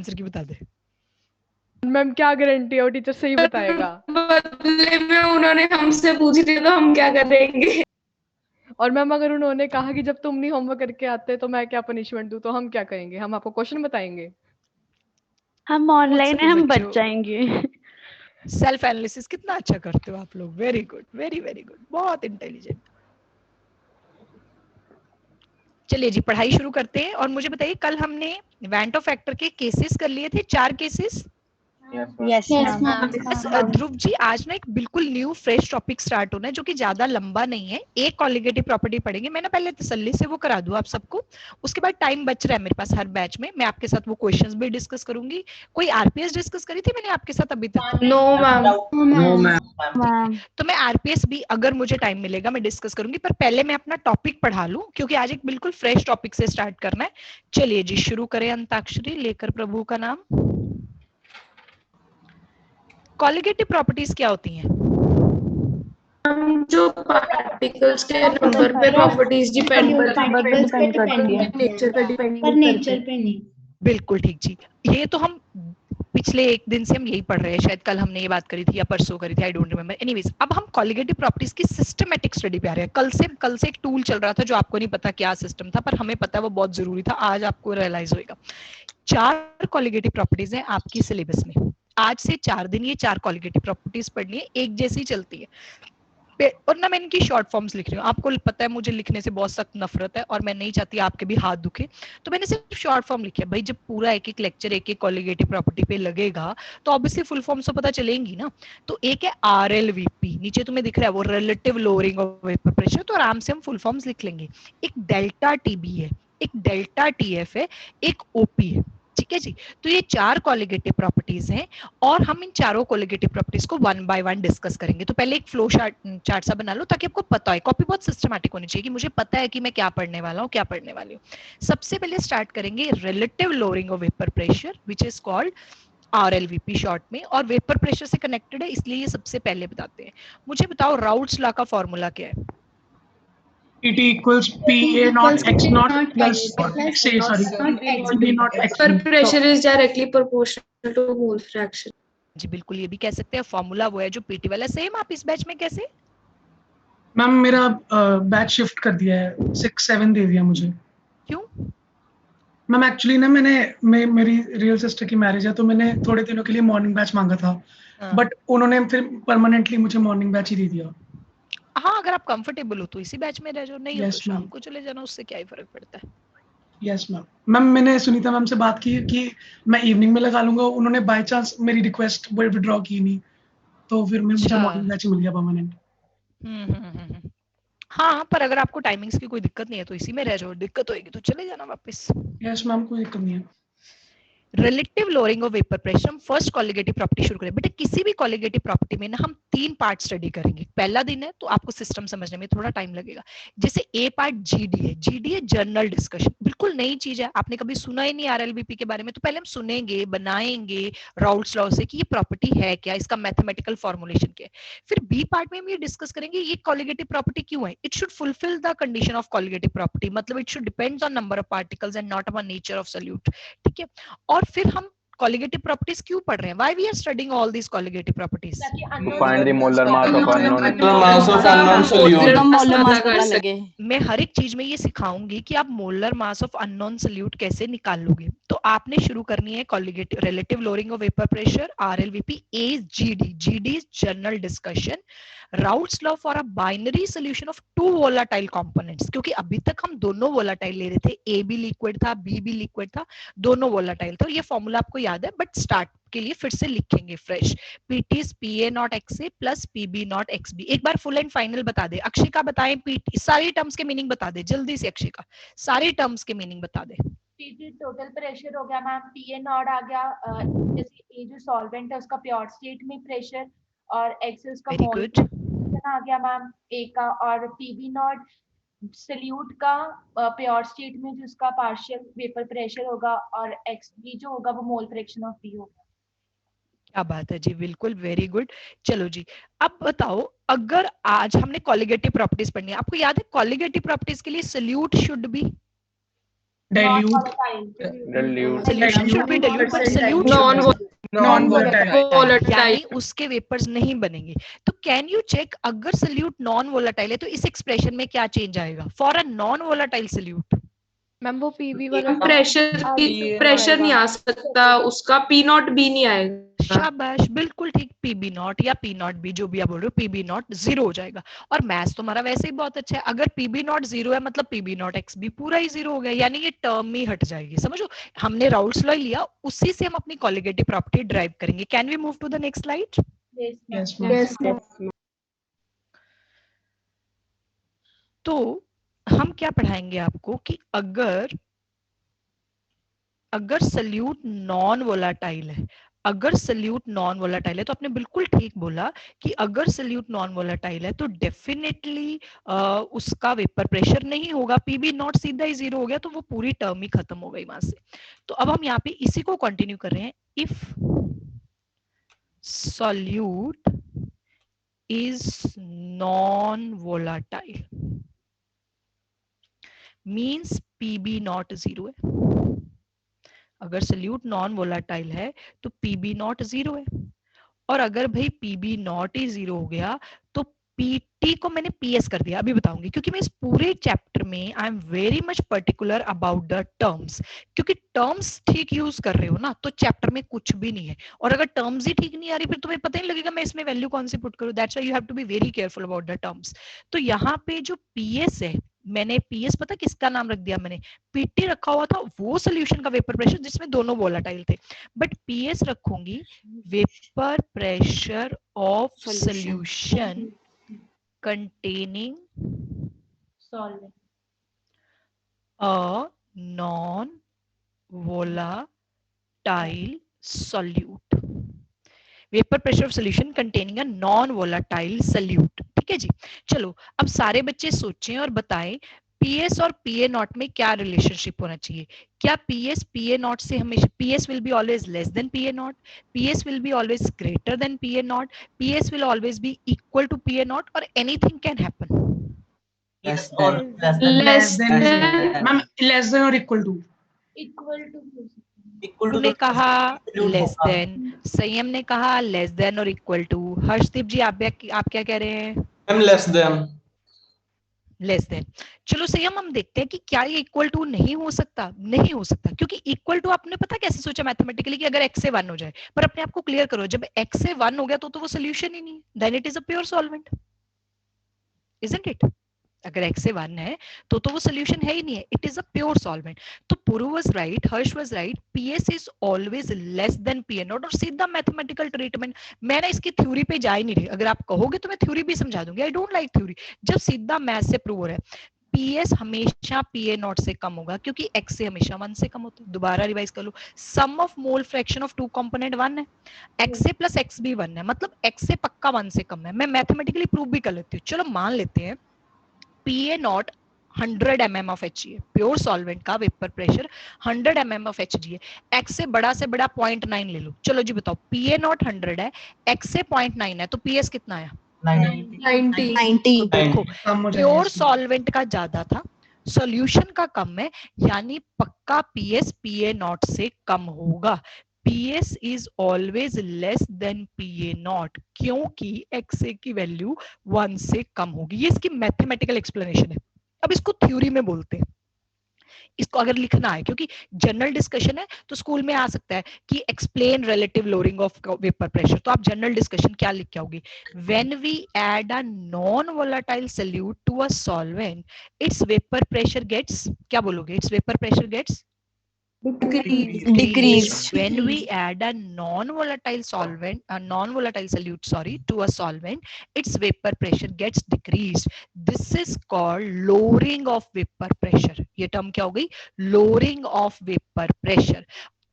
Answer की बता दे। Ma'am क्या गारंटी है वो टीचर सही बताएगा? बदले में उन्होंने हमसे पूछ लिया तो हम क्या करेंगे? और मैम अगर उन्होंने कहा कि जब तुम नहीं होमवर्क करके आते तो मैं क्या पनिशमेंट दूं, तो हम क्या करेंगे? हम आपको क्वेश्चन बताएंगे? हम ऑनलाइन है, भी हम बच्चों बच जाएंगे। सेल्फ एनालिसिस कितना अच्छा करते हो आप लोग, very good, very very good, बहुत इंटेलिजेंट। चलिए जी पढ़ाई शुरू करते हैं। और मुझे बताइए कल हमने वेंटो फैक्टर के केसेस कर लिए थे, 4 cases. Yes ma'am. Dhruv ji आज ना एक बिल्कुल न्यू फ्रेश टॉपिक स्टार्ट होना है जो कि ज्यादा लंबा नहीं है, एक कॉलिगेटिव प्रॉपर्टी पढ़ेंगे। मैं ना पहले तसल्ली से वो करा दूं आप सबको, उसके बाद टाइम बच रहा है मेरे पास हर बैच में, मैं आपके साथ वो क्वेश्चंस भी डिस्कस करूंगी। कोई आरपीएस डिस्कस करी थी मैंने आपके साथ अभी तक? No ma'am. No ma'am. तो मैं आरपीएस भी अगर मुझे टाइम मिलेगा मैं डिस्कस करूंगी, पर पहले मैं अपना टॉपिक पढ़ा लूं क्योंकि आज एक बिल्कुल फ्रेश टॉपिक से स्टार्ट करना है। चलिए जी शुरू करें अंताक्षरी लेकर प्रभु का नाम। कॉलिगेटिव प्रॉपर्टीज क्या होती हैं? जो पार्टिकल्स के नंबर पे प्रॉपर्टीज डिपेंड करती है, नेचर पे डिपेंड पर नेचर पे नहीं। बिल्कुल ठीक जी। ये तो हम पिछले एक दिन से हम यही पढ़ रहे हैं, शायद कल हमने ये बात करी थी या परसों करी थी, आई डोंट रिमेंबर। एनीवेज अब हम कॉलिगेटिव प्रॉपर्टीज की सिस्टमैटिक स्टडी पे आ रहे हैं। कल से एक टूल चल रहा था जो आपको नहीं पता क्या सिस्टम था, पर हमें पता है वो बहुत जरूरी था, आज आपको रियलाइज होगा। 4 कॉलिगेटिव प्रॉपर्टीज हैं आपकी सिलेबस में। आज से 4 दिन ये 4 कॉलिगेटिव प्रॉपर्टीज पढ़नी है, एक जैसी चलती है। और ना मैं इनकी शॉर्ट फॉर्म्स लिख रही हूँ, आपको पता है मुझे लिखने से बहुत सख्त नफरत है और मैं नहीं चाहती आपके भी हाथ दुखे, तो मैंने सिर्फ शॉर्ट फॉर्म लिखी है। भाई जब पूरा एक एक लेक्चर एक एक कॉलिगेटिव प्रॉपर्टी पे लगेगा तो ऑब्वियसली फुल फॉर्म्स तो पता चलेंगी ना। तो एक है RLVP, नीचे तुम्हें दिख रहा है वो relative lowering of vapour pressure, तो आराम से हम फुल फॉर्म्स लिख लेंगे। एक डेल्टा TB है, एक डेल्टा TF है, एक OP है, ठीक है जी। तो ये 4 कॉलिगेटिव प्रॉपर्टीज हैं और हम इन चारों कॉलिगेटिव प्रॉपर्टीज को 1 बाय 1 डिस्कस करेंगे। तो पहले एक फ्लो चार्ट सा बना लो ताकि आपको पता है, कॉपी बहुत सिस्टमैटिक होनी चाहिए कि मुझे पता है कि मैं क्या पढ़ने वाला हूँ, क्या पढ़ने वाली हूँ। सबसे पहले स्टार्ट करेंगे relative lowering of vapour pressure which is called RLVP short में, और वेपर प्रेशर से कनेक्टेड है इसलिए ये सबसे पहले बताते हैं। मुझे बताओ राउट्स लॉ का फॉर्मूला क्या है? It equals PA naught X naught plus XA, sorry, PB naught X. पर pressure is directly proportional to mole fraction. जी बिल्कुल, ये भी कह सकते हैं। फॉर्मूला वो है जो पीटी वाला, सेम आप इस बैच में कैसे? मैम मेरा बैच शिफ्ट कर दिया है, 6-7 दे दिया मुझे। क्यों? मैम एक्चुअली ना मेरी रियल सिस्टर की मैरिज है तो मैंने थोड़े दिनों के लिए मॉर्निंग बैच मांगा था, बट उन्होंने फिर परमानेंटली मुझे मॉर्निंग बैच ही दे दिया। हाँ अगर आप कंफर्टेबल हो तो इसी बैच में रह जाओ, नहीं हो Yes, तो शाम ma'am. को चले जाना, उससे क्या ही फर्क पड़ता है। Yes ma'am. मैम मैंने सुनीता मैम से बात की कि मैं इवनिंग में लगा लूंगा, उन्होंने बाय चांस मेरी रिक्वेस्ट विड्रॉ की नहीं, तो फिर मुझे मॉर्निंग बैच मिल गया परमानेंट। हाँ पर अगर आपको टाइमिंग्स की कोई दिक्कत नहीं है तो इसी में रह जाओ, दिक्कत होगी तो चले जाना वापस। यस मैम कोई दिक्कत नहीं है। Relative lowering of vapour pressure, हम फर्स्ट कॉलिगेटिव प्रॉपर्टी शुरू करें। बेटा किसी भी कॉलिगेटिव प्रॉपर्टी में ना हम 3 पार्ट स्टडी करेंगे। पहला दिन है तो आपको सिस्टम समझने में थोड़ा टाइम लगेगा। जैसे ए पार्ट GD है, GD है जर्नल डिस्कशन, बिल्कुल नई चीज है, आपने कभी सुना ही नहीं RLVP के बारे में, तो पहले हम सुनेंगे, बनाएंगे राउट्स लॉ से कि ये प्रॉपर्टी है क्या, इसका मैथमेटिकल फॉर्मुलेशन क्या है। फिर बी पार्ट में हम ये डिस्कस करेंगे ये कॉलिगेटिव प्रॉपर्टी क्यों है, it should fulfil the condition of colligative property, मतलब it should depends on number of particles and not upon nature of solute, ठीक है। और फिर हम कॉलिगेटिव प्रॉपर्टीज क्यों पढ़ रहे हैं, why we are studying all these colligative properties? Find the molar mass of unknown solute. मैं हर एक चीज में ये सिखाऊंगी कि आप molar mass of unknown solute कैसे निकाल लोगे। तो आपने शुरू करनी है colligative relative lowering of vapour pressure RLVP, A GD, GD is general discussion, Raoult's law for a binary solution of 2 volatile components, क्योंकि अभी तक हम दोनों वोलाटाइल ले रहे थे, A भी लिक्विड था, B भी लिक्विड था, दोनों वोलाटाइल थे। और ये फॉर्मूला आपको याद है बट स्टार्ट के लिए फिर से लिखेंगे fresh, PT is PA naught XA plus PB not XB। एक बार फुल एंड फाइनल बता दे, अक्षिका बताएं PT सारी टर्म्स के मीनिंग बता दे जल्दी से, अक्षिका सारी टर्म्स के मीनिंग बता दे। PT टोटल प्रेशर हो गया मैम, PA नॉट आ गया, जैसे A जो सॉल्वेंट है उसका प्योर स्टेट में प्रेशर, और X उसका मोल आ गया मैम A का, और PB नॉट सल्यूट का प्योर स्टेट में जिसका पार्शियल वेपर प्रेशर होगा, और XB जो होगा वो मोल फ्रैक्शन ऑफ B होगा। क्या बात है जी, बिल्कुल वेरी गुड। चलो जी अब बताओ, अगर आज हमने कॉलिगेटिव प्रॉपर्टीज पढ़नी है, आपको याद है कॉलिगेटिव प्रॉपर्टीज के लिए solute should be dilute, dilute, Solution should be dilute, but solute Non should be non-volatile. volatile. यानी उसके वेपर्स नहीं बनेंगे। तो कैन यू चेक अगर सल्यूट नॉन वोलाटाइल है तो इस एक्सप्रेशन में क्या चेंज आएगा for a non volatile solute? Ma'am वो पीवी वाला प्रेशर नहीं आ सकता, उसका पी नॉट बी नहीं आएगा। शाबाश, बिल्कुल ठीक, पीबी नॉट या पी नॉट बी जो भी आप बोल रहे हो, पीबी नॉट 0 हो जाएगा। और मैथ्स तुम्हारा वैसे ही बहुत अच्छा है, अगर पीबी नॉट 0 है मतलब पीबी नॉट एक्स भी पूरा ही 0 हो गया, यानी ये टर्म ही हट जाएगी। समझो, हमने राउल्स लॉ लिया, उसी से हम अपनी कॉलिगेटिव प्रॉपर्टी ड्राइव करेंगे। Can we move to the next slide? Yes, ma'am. तो हम क्या पढ़ाएंगे आपको कि अगर सल्यूट नॉन वोलाटाइल है, अगर सल्यूट नॉन वोलाटाइल है तो आपने बिल्कुल ठीक बोला कि अगर सल्यूट नॉन वोलाटाइल है तो डेफिनेटली उसका वेपर प्रेशर नहीं होगा, पीबी नॉट सीधा ही 0 हो गया, तो वो पूरी टर्म ही खत्म हो गई वहां से। तो अब हम यहाँ पे इसी को कंटिन्यू कर रहे हैं। If solute is non volatile means PB naught 0 है। अगर सल्यूट नॉन वोलाटाइल है तो पीबी नॉट 0 है, और अगर भाई पीबी नॉट ही 0 हो गया तो पीटी को मैंने पीएस कर दिया। अभी बताऊंगी, क्योंकि मैं इस पूरे चैप्टर में I am very much particular about the terms, क्योंकि टर्म्स ठीक यूज कर रहे हो ना तो चैप्टर में कुछ भी नहीं है, और अगर टर्म्स ही ठीक नहीं आ रही फिर तुम्हें पता नहीं लगेगा मैं इसमें वैल्यू कौन सी पुट करूं। That's why you have to be very careful about the terms. तो यहाँ पे जो पीएस है, मैंने पीएस पता किसका नाम रख दिया, मैंने पीटी रखा हुआ था वो सोल्यूशन का वेपर प्रेशर जिसमें दोनों वोलाटाइल थे, बट पीएस रखूंगी vapour pressure of solution containing a non-volatile solute. Vapour pressure of solution containing a non volatile solute. ठीक है जी, चलो अब सारे बच्चे सोचें और बताएं पीएस और पीए नॉट में क्या रिलेशनशिप होना चाहिए। क्या पीएस पीए नॉट से हमेशा, PS will be always less than PA naught, PS will be always greater than PA naught, PS will always be equal to PA naught, और anything can happen? Less than, ma'am, less than or equal to? तूने कहा less than, संयम ने कहा less than और equal to, Harshdeep जी आप क्या कह रहे हैं? Ma'am less than. Less than. चलो संयम हम देखते हैं कि क्या ये इक्वल टू नहीं हो सकता। नहीं हो सकता, क्योंकि इक्वल टू आपने पता कैसे सोचा मैथमेटिकली कि अगर x से 1 हो जाए, पर अपने आप को क्लियर करो, जब x से 1 हो गया तो वो सोल्यूशन ही नहीं, then it is a pure solvent, isn't it? अगर x से 1 है तो वो सोल्यूशन है ही नहीं है, it is a pure solvent. तो Puru was right, Harsh was right, PS is always less than PA naught, और सीधा मैथमेटिकल ट्रीटमेंट। मैं ना इसकी थ्योरी पे जा ही नहीं रही, अगर आप कहोगे तो मैं थ्योरी भी समझा दूंगी, आई डोंट लाइक थ्योरी, जब सीधा मैथ से प्रूव हो रहा है। पीएस हमेशा पीए नॉट से कम होगा क्योंकि x से हमेशा 1 से कम होता है। दोबारा रिवाइज कर लो, sum of mole fraction of two component 1 है, x से प्लस x भी 1 है, मतलब x से पक्का 1 से कम है। मैं मैथमेटिकली प्रूव भी कर लेती हूँ। चलो मान लेते हैं पीए नॉट 100 mm ऑफ Hg है, प्योर सॉल्वेंट का vapour pressure 100 mm of Hg है, x से बड़ा 0.9 ले लो। चलो जी बताओ, पीए नॉट 100 है, x से 0.9 है, तो पीएस कितना आया? 90। देखो कम हो जाएगा प्योर इसमें। सॉल्वेंट का ज्यादा था, सॉल्यूशन का कम है, यानी पक्का पीएस पीए नॉट से कम होगा। PS is always less than PA not, क्योंकि XA की वैल्यू 1 से कम होगी। ये इसकी मैथमेटिकल एक्सप्लेनेशन है। अब इसको थ्योरी में बोलते हैं, इसको अगर लिखना है, क्योंकि जनरल डिस्कशन है तो स्कूल में आ सकता है कि explain relative lowering of vapour pressure, तो आप जनरल डिस्कशन क्या लिख के आओगे? When we add a non volatile solute to a solvent, its vapour pressure gets, क्या बोलोगे? Its vapour pressure gets decreased when we add a non-volatile solvent, a non-volatile solute, sorry, to a solvent, its vapor pressure gets decreased. This is called lowering of vapor pressure. ये term क्या हो गई? Lowering of vapor pressure.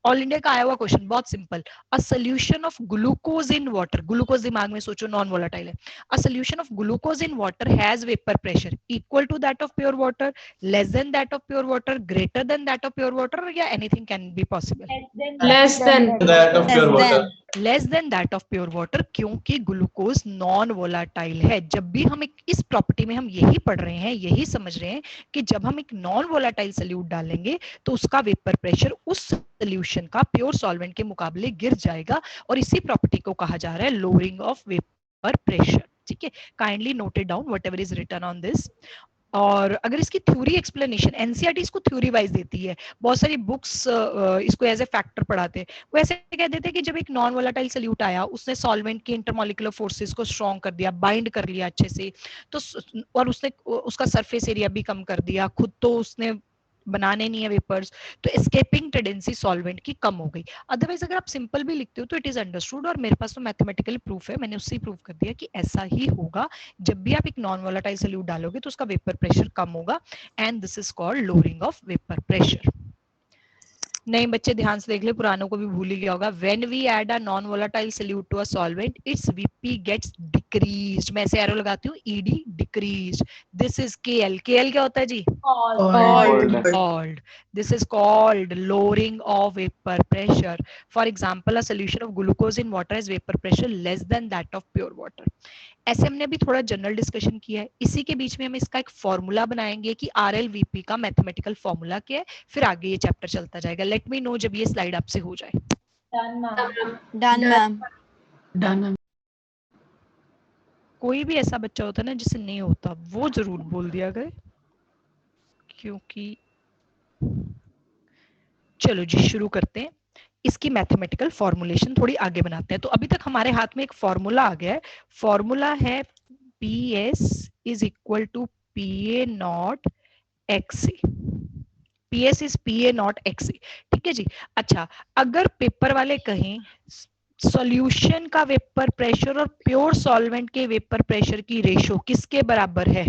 All India का आया हुआ question, बहुत simple. A solution of glucose in water, glucose दिमाग में सोचो, नॉन वोलेटाइल है। A solution of glucose in water has vapour pressure equal to that of pure water, less than that of pure water, greater than that of pure water, या anything can be possible? Less than That of pure water. Less than that of pure water, क्योंकि glucose non volatile है। जब भी हम एक इस property में हम यही पढ़ रहे हैं, यही समझ रहे हैं कि जब हम एक नॉन वोलाटाइल सोल्यूट डालेंगे तो उसका वेपर प्रेशर उस सोल्यूशन का प्योर सॉल्वेंट के मुकाबले गिर जाएगा, और इसी प्रॉपर्टी को कहा जा रहा है लोअरिंग ऑफ वेपर प्रेशर। ठीक है, kindly noted down whatever is written on this. और अगर इसकी थ्योरी एक्सप्लेनेशन, एनसीईआरटी इसको थ्योरी वाइज देती है, बहुत सारी बुक्स इसको एज ए फैक्टर पढ़ाते हैं। वो ऐसे कह देते हैं कि जब एक नॉन वोलाटाइल सोल्यूट आया, उसने सॉल्वेंट के इंटरमोलिकुलर फोर्सेस को स्ट्रॉन्ग कर दिया, बाइंड कर लिया अच्छे से, तो और उसने उसका सरफेस एरिया भी कम कर दिया, खुद तो उसने बनाने नहीं है वेपर्स, तो एस्केपिंग टेंडेंसी सॉल्वेंट की कम हो गई। अदरवाइज अगर आप सिंपल भी लिखते हो तो इट इज अंडरस्टूड, और मेरे पास तो मैथमेटिकल प्रूफ है, मैंने उससे प्रूफ कर दिया कि ऐसा ही होगा। जब भी आप एक नॉन वोलेटाइल सोल्यूट डालोगे तो उसका वेपर प्रेशर कम होगा, and this is called lowering of vapour pressure. नए बच्चे ध्यान से देख ले, पुरानों को भी भूल ही गया होगा। When we add a non volatile solute to a solvent, its VP gets decreased. मैं ऐसे एरो लगाती हूँ, ED decreased. This is KL. KL क्या होता है जी? Called. This is called lowering of vapor pressure. For example, a solution of glucose in water has vapor pressure less than that of pure water. ऐसे हमने अभी थोड़ा general discussion किया है, इसी के बीच में हम इसका एक फॉर्मूला बनाएंगे कि RLVP का मैथमेटिकल फॉर्मूला क्या है, फिर आगे ये चैप्टर चलता जाएगा। लेट मी नो जब ये स्लाइड आपसे हो जाए। Done ma'am. डन। कोई भी ऐसा बच्चा होता है ना जिसे नहीं होता, वो जरूर बोल दिया करे, क्योंकि चलो जी शुरू करते हैं। इसकी मैथमेटिकल फॉर्मुलेशन थोड़ी आगे बनाते हैं। तो अभी तक हमारे हाथ में एक फॉर्मूला आ गया है। फॉर्मूला है PS is equal to PA naught XA। PS is PA naught XA। ठीक है जी। अच्छा, अगर पेपर वाले कहें सॉल्यूशन का वेपर प्रेशर और प्योर सॉल्वेंट के वेपर प्रेशर की रेशो किसके बराबर है?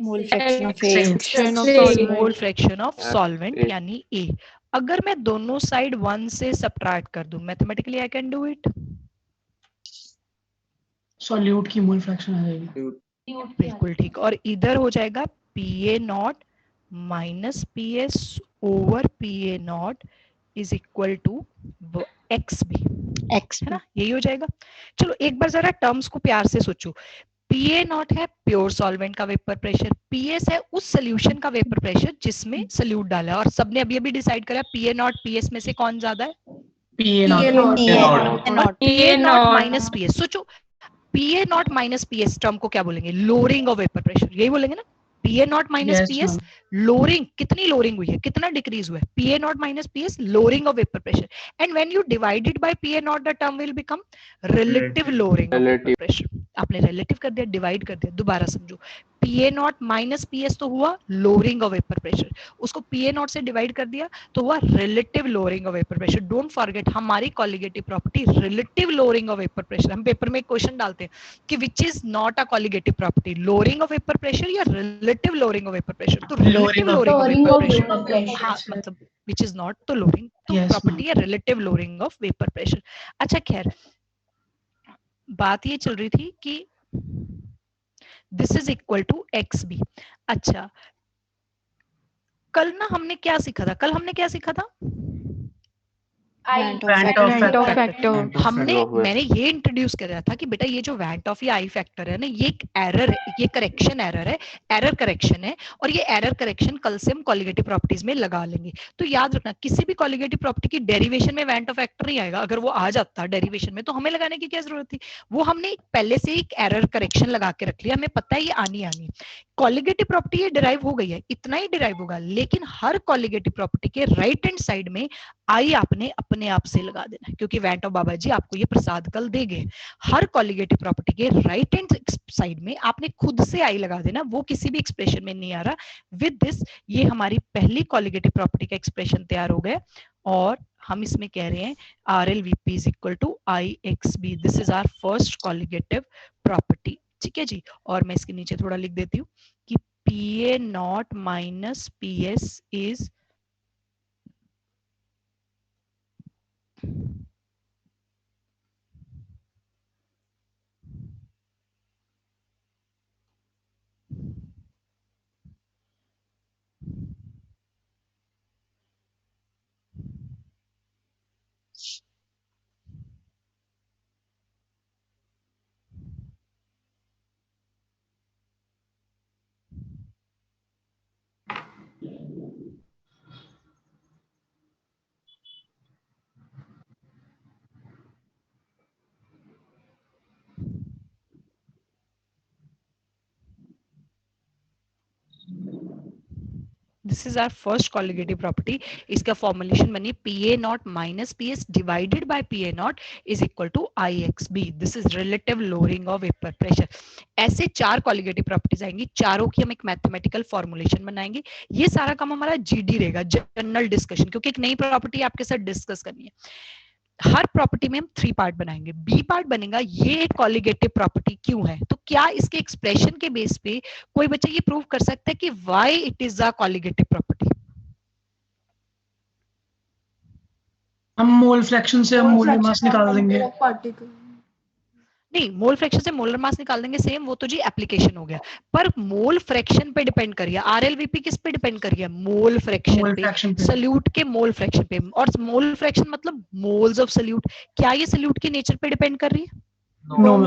मोल fraction of mole fraction of solvent यानी A। अगर मैं दोनों साइड 1 से सब्ट्रैक्ट कर दूं, mathematically I can do it. Solute की मोल फ्रैक्शन आ जाएगी। बिल्कुल ठीक। और इधर हो जाएगा PA naught minus PS over PA naught is equal to XB, x है ना? यही हो जाएगा। चलो एक बार जरा टर्म्स को प्यार से सोचो। PA नॉट है प्योर सॉल्वेंट का वेपर प्रेशर, PS है उस सोल्यूशन का वेपर प्रेशर जिसमें सोल्यूट डाला है, और सबने अभी अभी डिसाइड करा PA नॉट PS में से कौन ज्यादा है? PA not. PA naught minus PS। सोचो, PA naught minus PS term को क्या बोलेंगे? लोअरिंग ऑफ वेपर प्रेशर, यही बोलेंगे ना? PA naught minus PS lowering, कितनी लोअरिंग हुई है, कितना डिक्रीज हुआ है? PA naught minus PS lowering of vapour pressure, and when you divide it by PA not the term will become relative lowering of vapour pressure. आपने relative कर दिया, divide कर दिया। दोबारा समझो, PA नॉट माइनस PS तो हुआ lowering of vapour pressure, उसको PA नॉट से डिवाइड कर दिया तो हुआ relative lowering of vapour pressure. Don't forget, हमारी colligative property relative lowering of vapour pressure. हम पेपर में एक क्वेश्चन डालते हैं कि which is not a colligative property, lowering of vapour pressure या relative lowering of vapour pressure? तो relative lowering of vapour pressure, हाँ मतलब विच इज नॉट तो लोअरिंग, तो प्रॉपर्टी है relative lowering of vapour pressure. अच्छा खैर, बात ये चल रही थी कि this is equal to XB। अच्छा, कल ना हमने क्या सीखा था? कल हमने क्या सीखा था? मैंने ये इंट्रोड्यूस कराया था कि बेटा ये जो वैन टॉफ या आई फैक्टर है ना, ये एक एरर है, ये करेक्शन एरर है, एरर करेक्शन है, और ये एरर करेक्शन कल से हम कॉलिगेटिव प्रॉपर्टीज में लगा लेंगे। तो याद रखना, किसी भी कॉलिगेटिव प्रॉपर्टी की डेरिवेशन में वैन टॉफ फैक्टर नहीं आएगा। अगर वो आ जाता डेरिवेशन में तो हमें लगाने की क्या जरूरत थी? वो हमने पहले से एक एरर करेक्शन लगा के रख लिया, हमें पता है ये आनी आनी। कॉलिगेटिव प्रॉपर्टी ये डिराइव हो गई है, इतना ही डिराइव होगा, लेकिन हर कॉलिगेटिव प्रॉपर्टी के राइट हैंड साइड में आई आपने अपने आप से लगा देना है, क्योंकि वैन टॉफ बाबा जी आपको ये प्रसाद कल देंगे। हर कॉलिगेटिव प्रॉपर्टी के राइट हैंड साइड में आपने खुद से आई लगा देना, वो किसी भी एक्सप्रेशन में नहीं आ रहा। विद दिस ये हमारी पहली कॉलिगेटिव प्रॉपर्टी का एक्सप्रेशन तैयार हो गया, और हम इसमें कह रहे हैं RLVP is equal to IXB। This is our first colligative property. ठीक है जी। और मैं इसके नीचे थोड़ा लिख देती हूँ कि PA naught minus PS is this is our first colligative property. इसका फॉर्मुलेशन बनी PA naught minus PS divided by PA naught is equal to IXB. This is relative lowering of vapour pressure. ऐसे 4 colligative properties आएंगी, चारों की हम एक mathematical formulation बनाएंगे. ये सारा काम हमारा GD रहेगा, जनरल डिस्कशन, क्योंकि एक नई प्रॉपर्टी आपके साथ डिस्कस करनी है. हर प्रॉपर्टी में हम 3 पार्ट बनाएंगे. बी पार्ट बनेगा ये एक कॉलिगेटिव प्रॉपर्टी क्यों है, तो क्या इसके एक्सप्रेशन के बेस पे कोई बच्चा ये प्रूव कर सकता है कि why it is a colligative property. हम मोल फ्रैक्शन से हम मोलर मास निकाल देंगे. नहीं, मोल फ्रैक्शन से मोलर मास निकाल देंगे, सेम, वो तो जी एप्लीकेशन हो गया. पर मोल फ्रैक्शन पे डिपेंड करिए. RLVP किस पे डिपेंड करिए? मोल फ्रैक्शन पे, सल्यूट के मोल फ्रैक्शन पे. और मोल फ्रैक्शन मतलब मोल्स ऑफ सल्यूट. क्या ये सल्यूट के नेचर पे डिपेंड कर रही है? No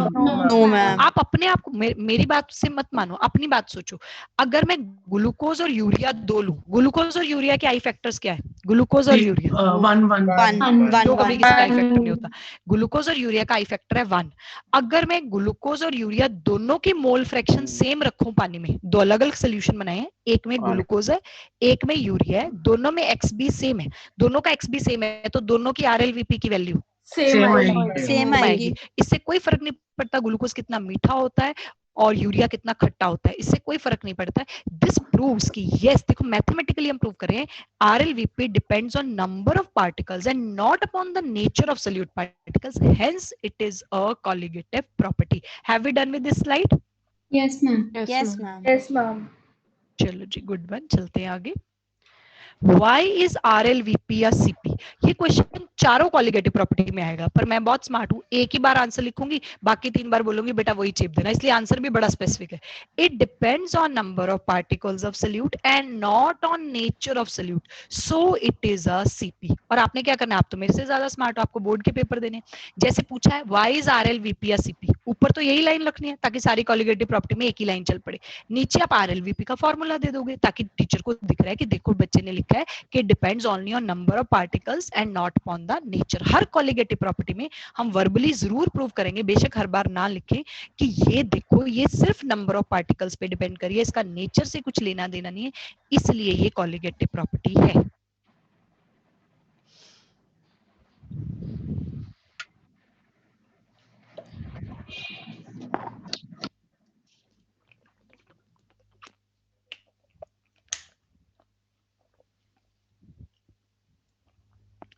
ma'am. आप अपने आप को मेरी बात से मत मानो, अपनी बात सोचो. अगर मैं ग्लूकोज और यूरिया दो लूं, ग्लूकोज और यूरिया के आई फैक्टर्स क्या है? ग्लूकोज और यूरिया 1 जो कभी किसी का आई फैक्टर नहीं होता. ग्लूकोज और यूरिया का आई फैक्टर है 1. अगर मैं ग्लूकोज और यूरिया दोनों की मोल फ्रैक्शन सेम रखूं पानी में, दो अलग अलग सोल्यूशन बनाए हैं, एक में ग्लूकोज है एक में यूरिया है, दोनों में XB सेम है, दोनों का XB सेम है, तो दोनों की RLVP की वैल्यू सेम आएगी. इससे कोई फर्क नहीं पड़ता ग्लूकोज कितना मीठा होता है और यूरिया कितना खट्टा होता है, इससे कोई फर्क नहीं पड़ता है. दिस प्रूव्स कि यस, देखो मैथमेटिकली हम प्रूव कर रहे हैं RLVP depends on number of particles and not upon the nature of solute particles, hence it is a colligative property. Have we done with this slide? Yes ma'am. Yes ma'am. चलो जी, good one. चलते हैं आगे. Why is RLVP या CP? ये question चारों colligative property में आएगा, पर मैं बहुत स्मार्ट हूँ, एक ही बार आंसर लिखूंगी, बाकी 3 बार बोलूंगी बेटा वही चेप देना, इसलिए आंसर भी बड़ा स्पेसिफिक है. It depends on number of particles of solute and not on nature of solute, so it is a CP. और आपने क्या करना है, आप तो मेरे से ज्यादा स्मार्ट हो, आपको बोर्ड के पेपर देने. जैसे पूछा है why is RLVP या CP, ऊपर तो यही लाइन रखनी है ताकि सारी कॉलिगेटिव प्रॉपर्टी में एक ही लाइन चल पड़े. नीचे आप RLVP का फॉर्मूला दे दोगे ताकि टीचर को दिख रहा है कि देखो बच्चे ने लिखा है कि depends only on number of particles and not upon the nature. Her colligative property में हम वर्बली जरूर प्रूव करेंगे, बेशक हर बार ना लिखें, कि ये देखो ये सिर्फ नंबर ऑफ पार्टिकल्स पे डिपेंड करिए, इसका नेचर से कुछ लेना देना नहीं है, इसलिए ये कॉलिगेटिव प्रॉपर्टी है.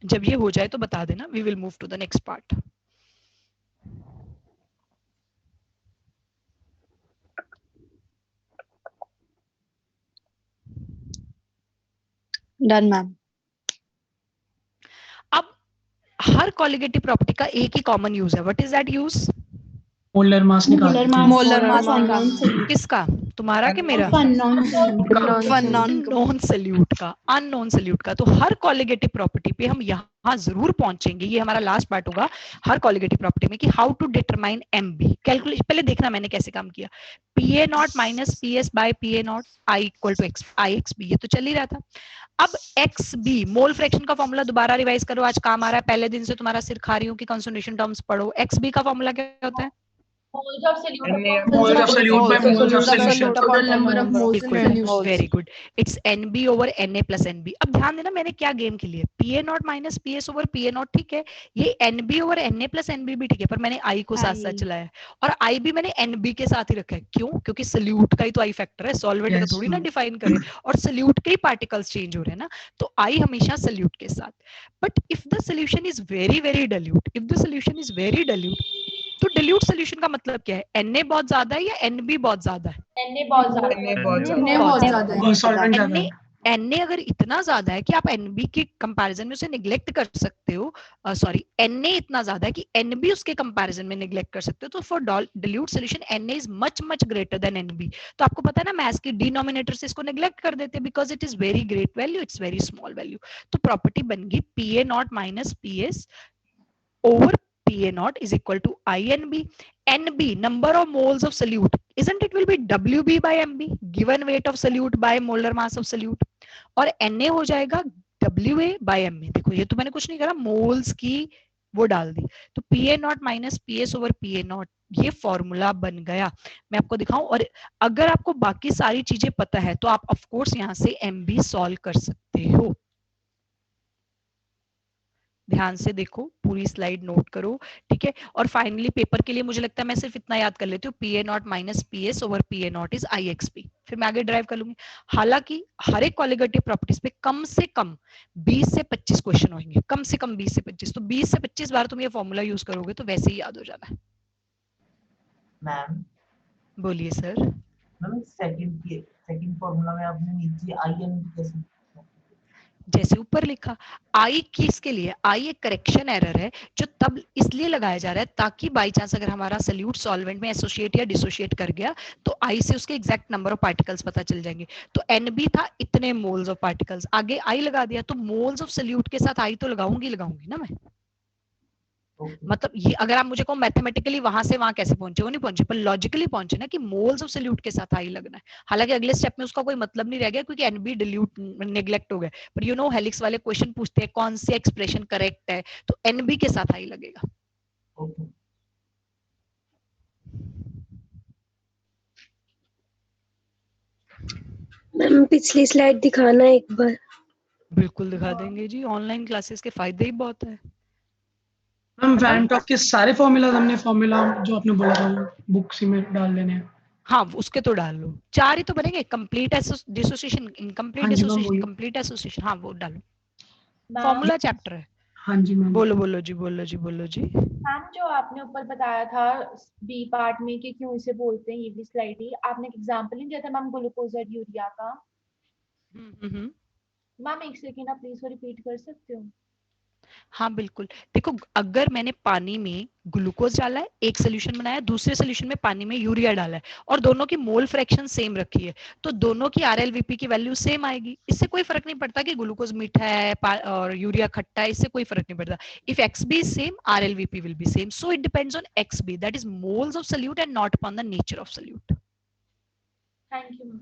जब ये हो जाए तो बता देना. We will move to the next part. Done ma'am. अब हर कॉलिगेटिव प्रॉपर्टी का एक ही कॉमन यूज है. What is that use? Molar mass किसका? तुम्हारा कि मेरा? नॉन सॉल्यूट का, अननोन सॉल्यूट का. तो हर कॉलिगेटिव प्रॉपर्टी पे हम यहाँ जरूर पहुंचेंगे, ये हमारा लास्ट पार्ट होगा हर कॉलिगेटिव प्रॉपर्टी में, कि how to determine MB calculation. पहले देखना मैंने कैसे काम किया. PA naught minus PS by PA naught I equal to IXB, ये तो चल ही रहा था. अब XB मोल फ्रैक्शन का फॉर्मूला दोबारा रिवाइज करो, आज काम आ रहा है, पहले दिन से तुम्हारा सिर खा रही हूँ कि कंसंट्रेशन टर्म्स पढ़ो. XB का फॉर्मूला क्या होता है? Very good, it's NB over NA plus NB. अब ध्यान देना मैंने क्या गेम खेली है. PA naught minus PS over PA not, ठीक है, ये NB over NA plus NB भी ठीक है, पर मैंने I को साथ साथ चलाया है, और I भी मैंने NB के साथ ही रखा है. क्यों? क्योंकि सल्यूट का ही तो I फैक्टर है, सॉल्वेंट का थोड़ी ना डिफाइन करे, और सल्यूट के ही पार्टिकल्स चेंज हो रहे हैं ना, तो I हमेशा सल्यूट के साथ. But if the solution is very very dilute, if the solution is very dilute, तो डाइल्यूट सोल्यूशन का मतलब क्या है? Na बहुत ज्यादा है या NB बहुत ज्यादा है? NA बहुत ज्यादा है. Na अगर इतना ज्यादा है कि आप NB के कंपैरिजन में उसे निग्लेक्ट कर सकते हो, सॉरी Na इतना ज्यादा है कि NB उसके कंपैरिजन में निग्लेक्ट कर सकते हो, तो for dilute solution Na is much much greater than NB. तो आपको पता है ना, मैथ्स की डिनोमिनेटर से इसको निग्लेक्ट कर देते हैं because it is very great value, it's very small value. तो प्रॉपर्टी बन गई PA naught minus PS over PA naught is equal to INB. NB, number of moles of solute, isn't it will be WB by MB, given weight of solute by molar mass of solute, और Na हो जाएगा WA by MA. देखो ये तो मैंने कुछ नहीं करा, मोल्स की वो डाल दी. तो PA naught minus PS over PA naught ये फॉर्मूला बन गया। मैं आपको दिखाऊं, और अगर आपको बाकी सारी चीजें पता है तो आप ऑफ कोर्स यहाँ से MB सॉल्व कर सकते हो। ध्यान से देखो, पूरी स्लाइड नोट करो, ठीक है। और फाइनली पेपर के लिए मुझे लगता है मैं सिर्फ इतना याद कर लेती हूँ, PA0 minus PS over PA0 is IXP, फिर मैं आगे ड्राइव कर लूंगी। हालांकि हर एक कॉलिगेटिव प्रॉपर्टीज पे कम से कम 20 से 25 क्वेश्चन होंगे, कम से कम 20 से 25, तो 20 से 25 बार तुम ये फॉर्मूला यूज करोगे तो वैसे ही याद हो जाना है। मैम बोलिए सर। मैम सेकंड फॉर्मूला में आपने नीचे IN कैसे, जैसे ऊपर लिखा, आई किसके लिए, आई एक करेक्शन एरर है जो तब इसलिए लगाया जा रहा है ताकि बाई चांस अगर हमारा सल्यूट सॉल्वेंट में एसोसिएट या डिसोसिएट कर गया तो आई से उसके एग्जैक्ट नंबर ऑफ पार्टिकल्स पता चल जाएंगे। तो NB था इतने मोल्स ऑफ पार्टिकल्स, आगे आई लगा दिया तो मोल्स ऑफ सल्यूट के साथ आई तो लगाऊंगी ना मैं। मतलब ये अगर आप मुझे कहो मैथमेटिकली वहां से वहां कैसे पहुंचे, वो नहीं पहुंचे, पर लॉजिकली पहुंचे ना कि मोल्स ऑफ सल्यूट के साथ आई लगना है। हालांकि अगले स्टेप में उसका कोई मतलब नहीं रह गया क्योंकि NB डिल्यूट नेग्लेक्ट हो गया, पर यू नो हेलिक्स वाले क्वेश्चन पूछते हैं कौन सी एक्सप्रेशन करेक्ट है, तो NB के साथ आई लगेगा। मैम पिछली स्लाइड दिखाना एक बार। बिल्कुल दिखा देंगे जी, ऑनलाइन क्लासेस के फायदे ही बहुत है। मैम वैन टॉक के सारे फॉर्मूला हमने फॉर्मूला जो आपने बोला था वो बुक्स में डाल लेने हैं। हाँ उसके तो डाल लो, 4 ही तो बनेंगे, कंप्लीट डिसोसिएशन, इनकम्प्लीट हाँ जी मैम डिसोसिएशन, वही। कंप्लीट एसोसिएशन, हाँ वो डालो, मैम फॉर्मूला चैप्टर है। हाँ जी मैम। बोलो बोलो जी, बोलो जी, बोलो जी। मैम जो आपने ऊपर बताया था बी पार्ट में कि क्यों इसे बोलते हैं, ये भी स्लाइड ही आपने एक एग्जांपल नहीं दिया था मैम ग्लूकोज और यूरिया का। हम्म। मैम एक सेकेंड आप प्लीज वो रिपीट कर सकते हो। हाँ बिल्कुल, देखो अगर मैंने पानी में ग्लूकोज डाला है, एक सोल्यूशन बनाया, दूसरे सोल्यूशन में पानी में यूरिया डाला है और दोनों की मोल फ्रैक्शन सेम रखी है, तो दोनों की RLVP की वैल्यू सेम आएगी। इससे कोई फर्क नहीं पड़ता कि ग्लूकोज मीठा है और यूरिया खट्टा है, इससे कोई फर्क नहीं पड़ता। If XB is same, RLVP will be same, so it depends on XB, that is moles of solute and not upon the nature of solute। Thank you ma'am.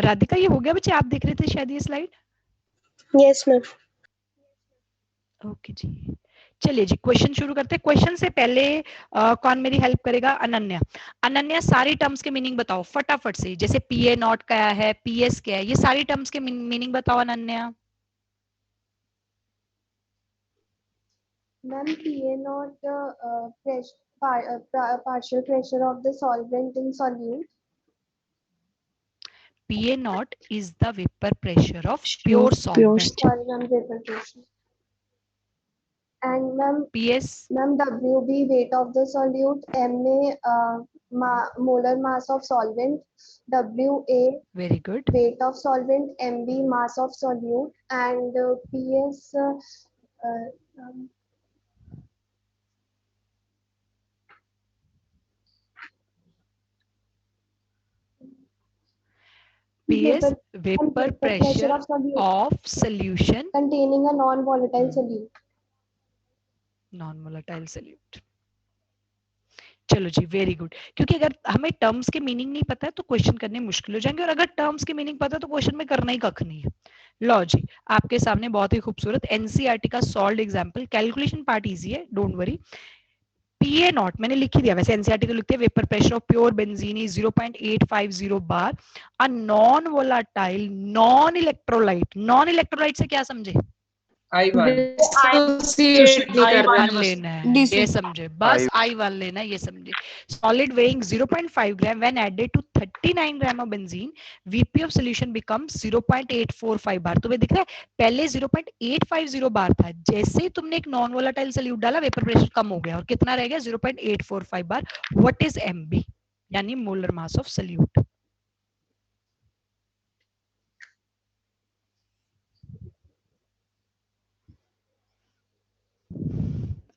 Radhika ये हो गया बच्चे, आप देख रहे थे शायद ये स्लाइड? Yes ma'am. ओके जी, चलिए जी क्वेश्चन शुरू करते हैं। क्वेश्चन से पहले कौन मेरी हेल्प करेगा? अनन्या। अनन्या सारी टर्म्स के मीनिंग बताओ फटाफट से, जैसे PA0 क्या है, PS क्या है, ये सारी टर्म्स के मीनिंग बताओ Ananya. Ma'am PA0 partial pressure of the solvent in solute. PA0 is the vapor pressure of pure solvent. Sorry ma'am, vapor pressure. And ma'am PS ma'am WB weight of the solute, MA molar mass of solvent, WA very good, weight of solvent, MB mass of solute, and PS PS vapor pressure of solute of solution containing a non-volatile solute. Non volatile solute. चलो जी very good, क्योंकि अगर हमें terms के meaning नहीं पता है तो question करने मुश्किल हो जाएंगे, और अगर टर्म्स के मीनिंग पता है तो क्वेश्चन में करना ही कख नहीं है। लो जी, आपके सामने बहुत ही खूबसूरत NCERT का solved example, calculation part easy है, डोंट वरी। PA0 मैंने लिख ही दिया, वैसे NCERT तो लिखते हैं vapour pressure of pure benzene is 0.850 bar, a non volatile non electrolyte. Non electrolyte से क्या समझे? डिसोसिएट नहीं कर रहा है, लेना है, ये समझे, बस I1 लेना है, ये समझे। Solid weighing 0.5 gram when added to 39 gram of benzene, VP of solution becomes 0.845 bar. तुम्हें दिख रहा है पहले 0.850 बार था, जैसे ही तुमने एक नॉन वोलेटाइल सॉल्यूट डाला वेपर प्रेशर कम हो गया और कितना रह गया? 0.845 बार। What is MB? यानी मोलर मास ऑफ सॉल्यूट।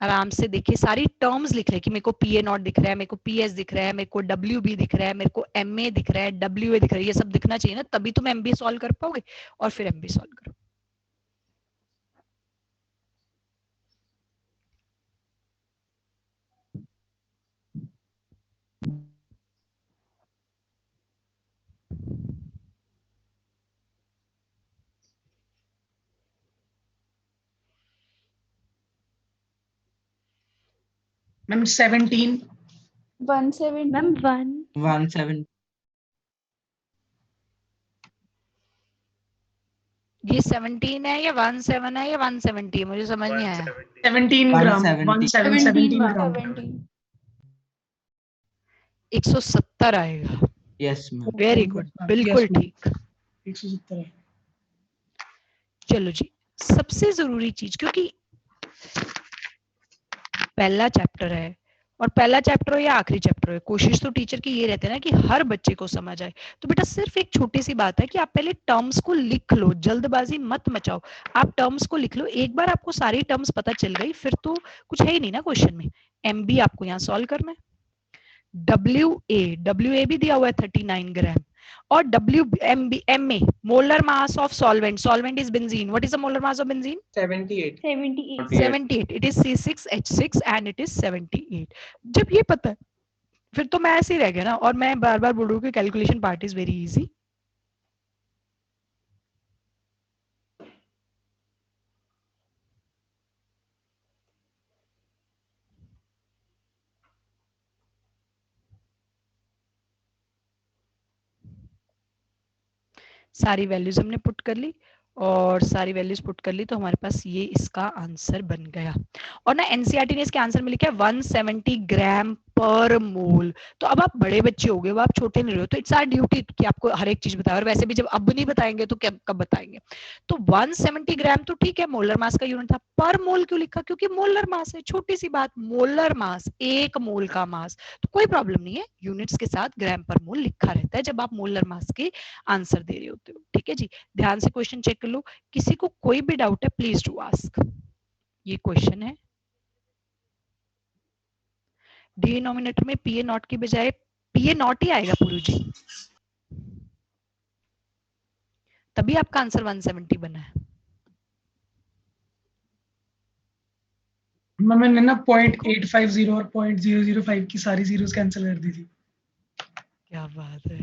आराम से देखिए, सारी टर्म्स लिख रहे हैं कि मेरे को PA0 दिख रहा है, मेरे को PS दिख रहा है, मेरे को WB दिख रहा है, मेरे को MA दिख रहा है, WA दिख रहा है, ये सब दिखना चाहिए ना, तभी तुम MB सॉल्व कर पाओगे, और फिर MB सॉल्व करो। मैम 17 170 मैम 170 ये 17 है या 17 है या 170 है, मुझे समझ नहीं आया। 17 ग्राम 17 ग्राम 170 आएगा। यस मैम वेरी गुड, बिल्कुल ठीक। 170 है। चलो जी, सबसे जरूरी चीज, क्योंकि पहला चैप्टर है और पहला चैप्टर हो या आखिरी चैप्टर हो, कोशिश तो टीचर की ये रहती है ना कि हर बच्चे को समझ आए। तो बेटा सिर्फ एक छोटी सी बात है कि आप पहले टर्म्स को लिख लो, जल्दबाजी मत मचाओ। आप टर्म्स को लिख लो, एक बार आपको सारी टर्म्स पता चल गई फिर तो कुछ है ही नहीं ना क्वेश्चन में। एमबी आपको यहाँ सॉल्व करना है, डब्ल्यू ए भी दिया हुआ है 39 ग्राम, और M A molar mass of solvent, solvent is benzene, what is the molar mass of benzene? 78, it is C6H6 and it is 78। जब ये पता है फिर तो मैं ऐसे ही रह गया ना, और मैं बार बार बोल रहा हूँ कि calculation part is very easy. सारी वैल्यूज हमने पुट कर ली, और सारी वैल्यूज पुट कर ली तो हमारे पास ये इसका आंसर बन गया। और ना एनसीईआरटी ने इसके आंसर में लिखा है 170 ग्राम पर मोल। तो अब आप बड़े बच्चे हो गए हो, आप छोटे नहीं रहे हो, तो इट्स आवर ड्यूटी कि आपको हर एक चीज बताए, और वैसे भी जब अब नहीं बताएंगे तो कब बताएंगे। तो 170 ग्राम तो ठीक है, मोलर मास का यूनिट था, पर मोल क्यों लिखा? क्योंकि मोलर मास है, छोटी सी बात, मोलर मास, एक मोल का मास, तो कोई प्रॉब्लम नहीं है, यूनिट्स के साथ ग्राम पर मोल लिखा रहता है जब आप मोलर मास के आंसर दे रहे होते हो। ठीक है जी, ध्यान से क्वेश्चन चेक कर लो, किसी को कोई भी डाउट है प्लीज डू आस्क। ये क्वेश्चन है, डिनोमिनेटर में पीए नॉट की बजाय पीए नॉट ही आएगा पुरु जी, तभी आपका आंसर 170 बना है। मैंने ना 0.850 और 0.005 की सारी जीरोस कैंसिल कर दी थी। क्या बात है,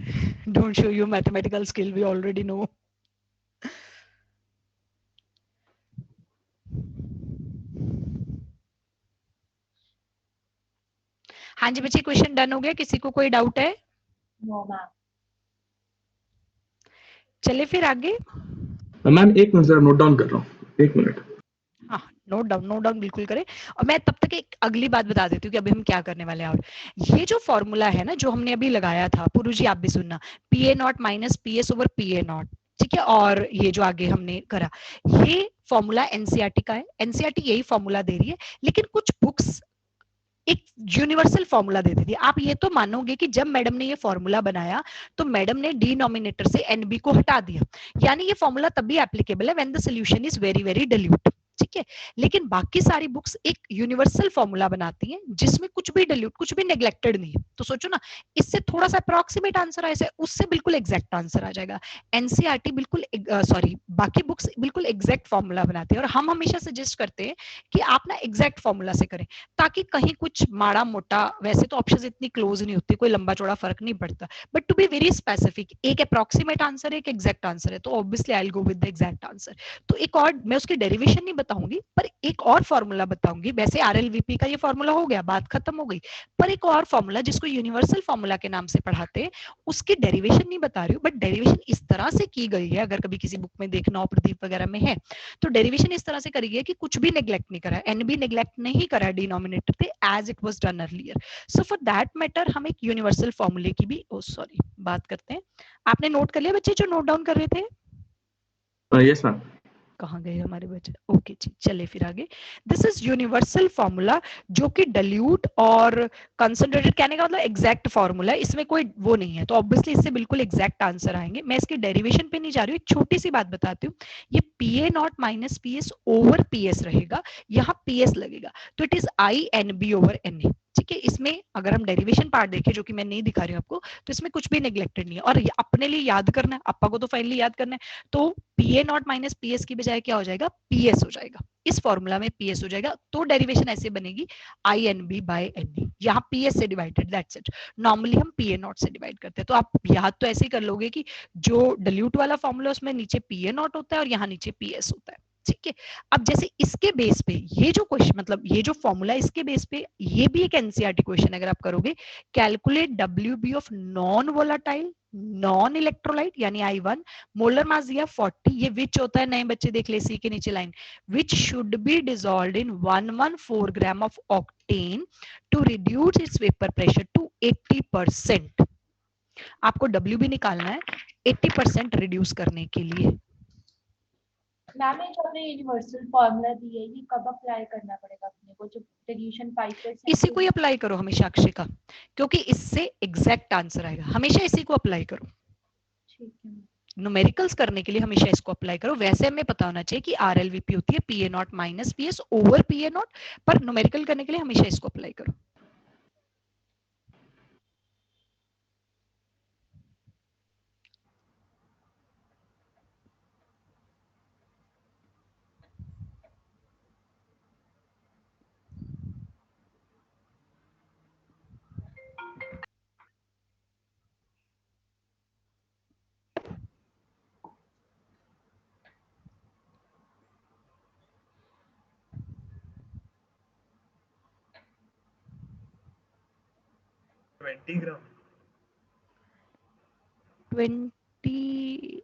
don't show your mathematical skill, we already know. हाँ जी बच्चे, क्वेश्चन डन हो गया, किसी को कोई डाउट है? No ma'am. चले फिर आगे। मैम एक मिनट जरा नोट डाउन कर रहा हूँ, एक मिनट। हाँ, नोट डाउन बिल्कुल करें। और मैं तब तक एक अगली बात बता देती हूँ कि अभी हम क्या करने वाले हैं। और ये जो फॉर्मूला है ना जो हमने अभी लगाया था, पुरु जी आप भी सुनना, PA naught minus PS over PA naught, ठीक है, और ये जो आगे हमने करा, ये फॉर्मूला एनसीईआरटी का है, एनसीईआरटी यही फॉर्मूला दे रही है, लेकिन कुछ बुक्स एक यूनिवर्सल फॉर्मूला देती थी। आप ये तो मानोगे कि जब मैडम ने ये फॉर्मूला बनाया तो मैडम ने डिनोमिनेटर से एनबी को हटा दिया, यानी ये फॉर्मूला तभी एप्लीकेबल है when the solution is very very dilute, ठीक है। लेकिन बाकी सारी बुक्स एक यूनिवर्सल फॉर्मूला बनाती हैं जिसमें कुछ भी डिल्यूट, कुछ भी नेग्लेक्टेड नहीं है। तो सोचो ना, इससे थोड़ा सा अप्रॉक्सीमेट आंसर आए, उससे बिल्कुल एग्जैक्ट आंसर आ जाएगा। एनसीईआरटी बिल्कुल सॉरी बाकी बुक्स बिल्कुल एग्जैक्ट फॉर्मूला बनाते हैं, और हम हमेशा सजेस्ट करते हैं कि आप ना एग्जैक्ट फॉर्मूला से करें, ताकि कहीं कुछ माड़ा मोटा, वैसे तो ऑप्शंस इतनी क्लोज नहीं होती, कोई लंबा चौड़ा फर्क नहीं पड़ता, but to be very specific, एक अप्रॉक्सीमेट आंसर है, एक एग्जैक्ट आंसर है, तो obviously I will go with the exact answer. तो एक और, मैं उसकी डेरिवेशन नहीं बताऊंगी, पर एक और फॉर्मूला बताऊंगी। वैसे आरएलवीपी का ये फॉर्मूला हो गया, बात खत्म हो गई, पर एक और फॉर्मूला जिसको यूनिवर्सल फॉर्मूला के नाम से पढ़ाते हैं, उसकी डेरिवेशन नहीं बता रही हूँ, बट डेरिवेशन इस तरह से की गई है, अगर कभी किसी बुक में देखना हो, प्रदीप वगैरह में है, तो डेरिवेशन इस तरह से करी गई है कि कुछ भी नेग्लेक्ट नहीं करा, एन भी नेग्लेक्ट नहीं करा डिनोमिनेटर पे, as it was done earlier. So for that matter हम एक यूनिवर्सल फॉर्मूले की भी सॉरी बात करते हैं। आपने नोट कर लिया बच्चे जो नोट डाउन कर रहे थे? Yes ma'am. कहाँ गए हमारे बच्चे? ओके जी, चले फिर आगे। दिस इज यूनिवर्सल फॉर्मूला, जो कि डाइल्यूट और कंसंट्रेटेड, कहने का मतलब एग्जैक्ट फॉर्मूला, इसमें कोई वो नहीं है, तो ऑब्वियसली इससे बिल्कुल एग्जैक्ट आंसर आएंगे। मैं इसकी डेरिवेशन पे नहीं जा रही हूँ, एक छोटी सी बात बताती हूँ, ये PA naught minus PS over PS रहेगा, यहाँ पीएस लगेगा, तो it is I N B over N A, ठीक है। इसमें अगर हम डेरिवेशन पार्ट देखें, जो कि मैं नहीं दिखा रही हूँ आपको, तो इसमें कुछ भी नेग्लेक्टेड नहीं है, और अपने लिए याद करना है, अपा को तो फाइनली याद करना है, तो पीए नॉट माइनस पीएस की बजाय क्या हो जाएगा, पीएस हो जाएगा, इस फॉर्मूला में पीएस हो जाएगा। तो डेरिवेशन ऐसे बनेगी, I N B by N E, यहाँ पीएस से डिवाइडेड, दैट्स इट। नॉर्मली हम पीए नॉट से डिवाइड करते हैं, तो आप याद तो ऐसे ही कर लोगे कि जो डिल्यूट वाला फॉर्मूला उसमें नीचे पीए नॉट होता है और यहाँ नीचे पीएस होता है, ठीक है। अब जैसे इसके बेस पे ये जो क्वेश्चन, मतलब ये जो फॉर्मूला, इसके बेस पे ये भी एक एनसीईआरटी क्वेश्चन अगर आप करोगे, calculate WB of non volatile non electrolyte यानी I1, मोलर मास दिया 40, ये विच होता है, नए बच्चे देख ले सी के नीचे line, which should be dissolved in 114 gram of octane to reduce its vapour pressure to 80%। आपको डब्ल्यूबी निकालना है 80% रिड्यूस करने के लिए। मैम ये जो आपने यूनिवर्सल फॉर्मूला दी है, ये कब अप्लाई करना पड़ेगा अपने को, जो डिल्यूशन 5%? इसी को ही अप्लाई करो हमेशा अक्षय का, क्योंकि इससे एग्जैक्ट आंसर आएगा, हमेशा इसी को अप्लाई करो। ठीक है। न्यूमेरिकल्स करने के लिए हमेशा इसको अप्लाई करो। वैसे हमें पता होना चाहिए कि RLVP होती है PA0 minus PS over PA0, पर न्यूमेरिकल करने के लिए हमेशा इसको अप्लाई करो।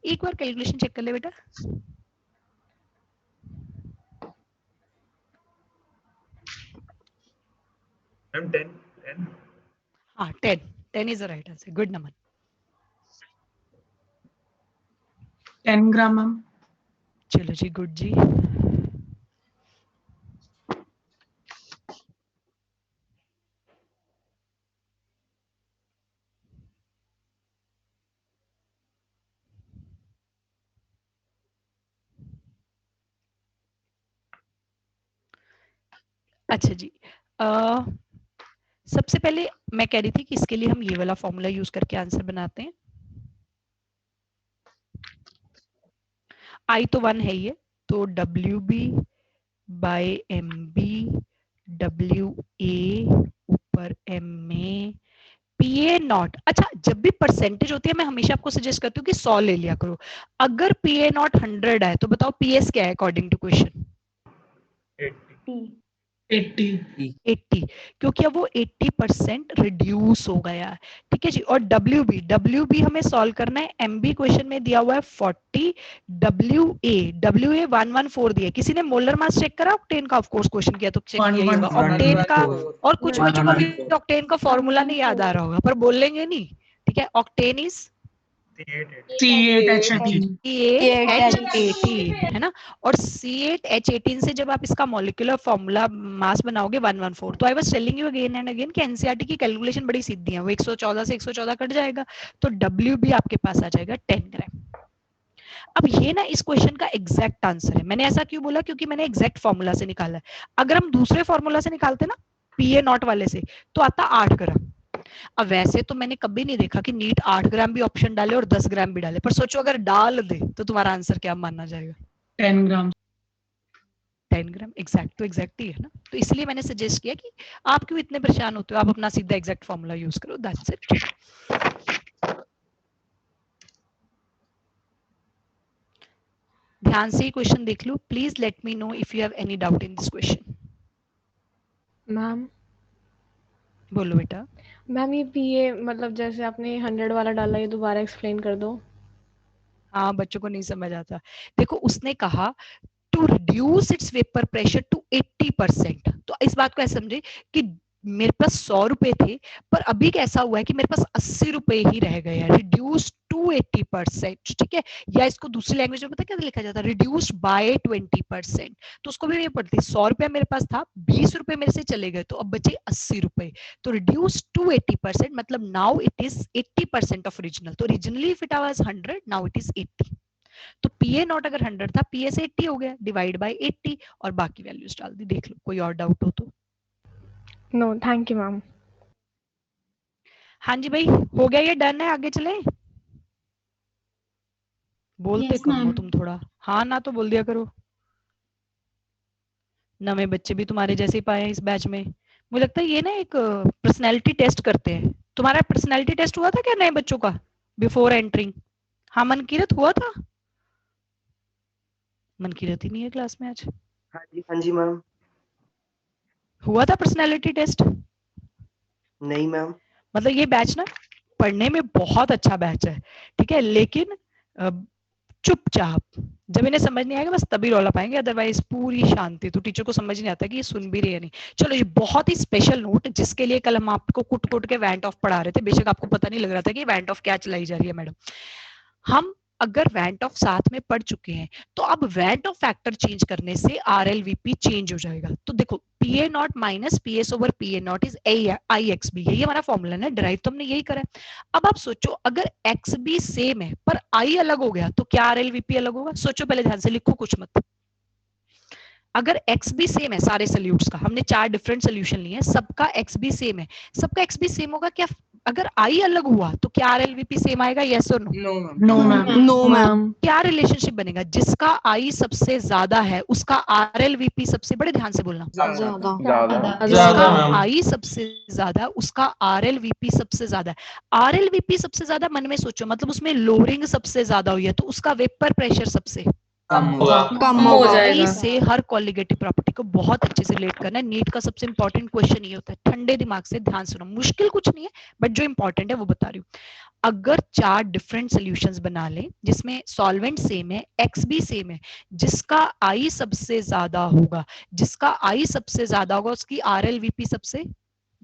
एक बार कैलकुलेशन चेक कर ले बेटा। मैम 10 हाँ 10 is the right answer. Good Naman. 10 gram ma'am. चलो जी, गुड जी। अच्छा जी, सबसे पहले मैं कह रही थी कि इसके लिए हम ये वाला फॉर्मूला यूज करके आंसर बनाते हैं। I तो 1 है ये, तो WB बाय MB WA ऊपर M में PA0। अच्छा, जब भी परसेंटेज होती है मैं हमेशा आपको सजेस्ट करती हूँ कि 100 ले लिया करो। अगर PA0 100 है तो बताओ PS क्या है अकॉर्डिंग टू क्वेश्चन? 80, क्योंकि अब वो 80% रिड्यूस हो गया। ठीक है जी। और WB हमें सॉल्व करना है। MB क्वेश्चन में दिया हुआ है 40, WA 114 दिया। किसी ने मोलर मास चेक करा ऑक्टेन का? ऑफ कोर्स क्वेश्चन किया तो चेक किया होगा ऑक्टेन का। और कुछ बच्चों को भी ऑक्टेन का फॉर्मूला नहीं याद आ रहा होगा, पर बोल लेंगे नहीं। ठीक है, ऑक्टेन इज C8H18 है ना। और C8H18 से जब आप इसका मॉलिक्यूलर फॉर्मूला मास बनाओगे 114। तो I was telling you again and again कि एनसीईआरटी की कैलकुलेशन बड़ी सीधी है। वो 114 से 114 कट जाएगा, तो WB आपके पास आ जाएगा 10 ग्राम। अब ये ना इस क्वेश्चन का एग्जैक्ट आंसर है। मैंने ऐसा क्यों बोला? क्योंकि मैंने एग्जैक्ट फॉर्मूला से निकाला है। अगर हम दूसरे फॉर्मूला से निकालते ना PA0 वाले से, तो आता 8 ग्राम। अब वैसे तो मैंने कभी नहीं देखा कि नीट 8 ग्राम भी ऑप्शन डाले और 10 ग्राम भी डाले, पर सोचो अगर डाल दे तो तुम्हारा आंसर क्या मानना जाएगा? 10 ग्राम। 10 ग्राम एग्जैक्ट तो एग्जैक्ट ही है ना। तो इसलिए मैंने सजेस्ट किया कि आप क्यों इतने परेशान होते हो, आप अपना सीधा एग्जैक्ट फॉर्मूला यूज करो, दैट्स इट। ध्यान से ही क्वेश्चन देख लो। Please let me know if you have any doubt in this question. Ma'am बोलो बेटा। मैम ये PA मतलब जैसे आपने 100 वाला डाला, ये दोबारा एक्सप्लेन कर दो। हाँ, बच्चों को नहीं समझ आता। देखो, उसने कहा to reduce its vapour pressure to 80%। तो इस बात को ऐसे समझे कि मेरे पास 100 रुपए थे, पर अभी कैसा हुआ है कि मेरे पास 80 रुपए ही रह गए हैं। Reduce to 80%। ठीक है, या इसको दूसरी लैंग्वेज में पता क्या लिखा जाता है? Reduced by 20%। तो उसको भी नहीं पढ़ती। 100 रुपया मेरे पास था, 20 रुपए मेरे से चले गए, तो अब बचे 80 रुपए। तो रिड्यूस टू 80% मतलब now it is 80% of original. तो originally if it was 100, now it is 80। तो PA0 अगर 100 था, PS 80 हो गया, डिवाइड बाय 80 और बाकी वैल्यूज डाल दी। देख लो, कोई और डाउट हो तो। No thank you ma'am. हाँ जी भाई, हो गया ये, डन है, आगे चले। बोलते Yes, कम हो ma'am. तुम थोड़ा, हाँ ना तो बोल दिया करो। नवे बच्चे भी तुम्हारे जैसे ही पाए हैं इस बैच में। मुझे लगता है ये ना एक पर्सनैलिटी टेस्ट करते हैं। तुम्हारा पर्सनैलिटी टेस्ट हुआ था क्या नए बच्चों का बिफोर एंटरिंग? हाँ मनकीरत, हुआ था? मन की रहती नहीं है क्लास में आज। हाँ जी मैम। हुआ था पर्सनालिटी टेस्ट? नहीं मैम। मतलब ये बैच ना पढ़ने में बहुत अच्छा बैच है, ठीक है, लेकिन चुपचाप जब इन्हें समझ नहीं आएगा बस तभी रौला पाएंगे, अदरवाइज पूरी शांति। तो टीचर को समझ नहीं आता कि ये सुन भी रही है नहीं। चलो ये बहुत ही स्पेशल नोट जिसके लिए कल हम आपको कुट कुट के वैंट ऑफ पढ़ा रहे थे, बेशक आपको पता नहीं लग रहा था कि वैंट ऑफ क्या चलाई जा रही है मैडम। हम अगर वैंट ऑफ साथ में पढ़ चुके हैं तो अब वैंट ऑफ फैक्टर चेंज करने से आरएलवीपी चेंज हो जाएगा। तो देखो PA naught minus PS over PA naught is I X B, यही हमारा फॉर्मूला है, डिराइव तो हमने यही करा है। अब आप सोचो अगर एक्स बी सेम है पर आई अलग हो गया तो क्या आरएलवीपी अलग होगा? सोचो पहले, ध्यान से लिखो कुछ मत। अगर एक्स भी सेम है सारे सोल्यूट्स का, हमने 4 डिफरेंट सोल्यूशन लिए हैं, सबका एक्स भी सेम है, सबका एक्स भी सेम होगा क्या? अगर आई अलग हुआ तो क्या आरएलवीपी सेम आएगा? यस और no? No ma'am. No ma'am. क्या रिलेशनशिप बनेगा? जिसका आई सबसे ज्यादा है उसका आरएलवीपी सबसे, बड़े ध्यान से बोलना, जिसका आई सबसे ज्यादा उसका आरएलवीपी सबसे ज्यादा है। आरएलवीपी सबसे ज्यादा मन में सोचो, मतलब उसमें लोअरिंग सबसे ज्यादा हुई है तो उसका वेपर प्रेशर सबसे कम हो जाएगा। से हर कोलिगेटिव प्रॉपर्टी को बहुत अच्छे से रिलेट करना है। नीट का सबसे इंपॉर्टेंट क्वेश्चन ये होता है, ठंडे दिमाग से ध्यान सुनो, मुश्किल कुछ नहीं है बट जो इंपॉर्टेंट है वो बता रही हूँ। अगर 4 डिफरेंट सॉल्यूशंस बना लें जिसमें सॉल्वेंट सेम है, एक्स भी सेम है, जिसका आई सबसे ज्यादा होगा, जिसका आई सबसे ज्यादा होगा उसकी आरएलवीपी सबसे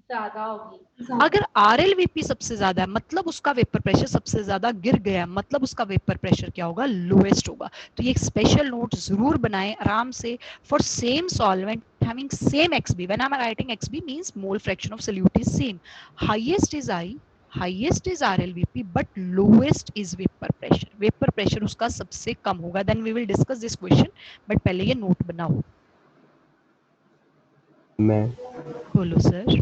ज्यादा होगी। अगर आरएलवीपी सबसे ज्यादा है मतलब उसका वेपर प्रेशर सबसे ज्यादा गिर गया, मतलब उसका वेपर प्रेशर क्या होगा? लोएस्ट होगा। तो ये एक स्पेशल नोट जरूर बनाएं आराम से। For same solvent having same xb, when I'm writing xb means mole fraction of solute is same, highest is I, highest is RLVP, but lowest is vapor pressure. Vapor pressure उसका सबसे कम होगा। Then we will discuss this question, but पहले ये note बनाओ। मैं बोलो sir.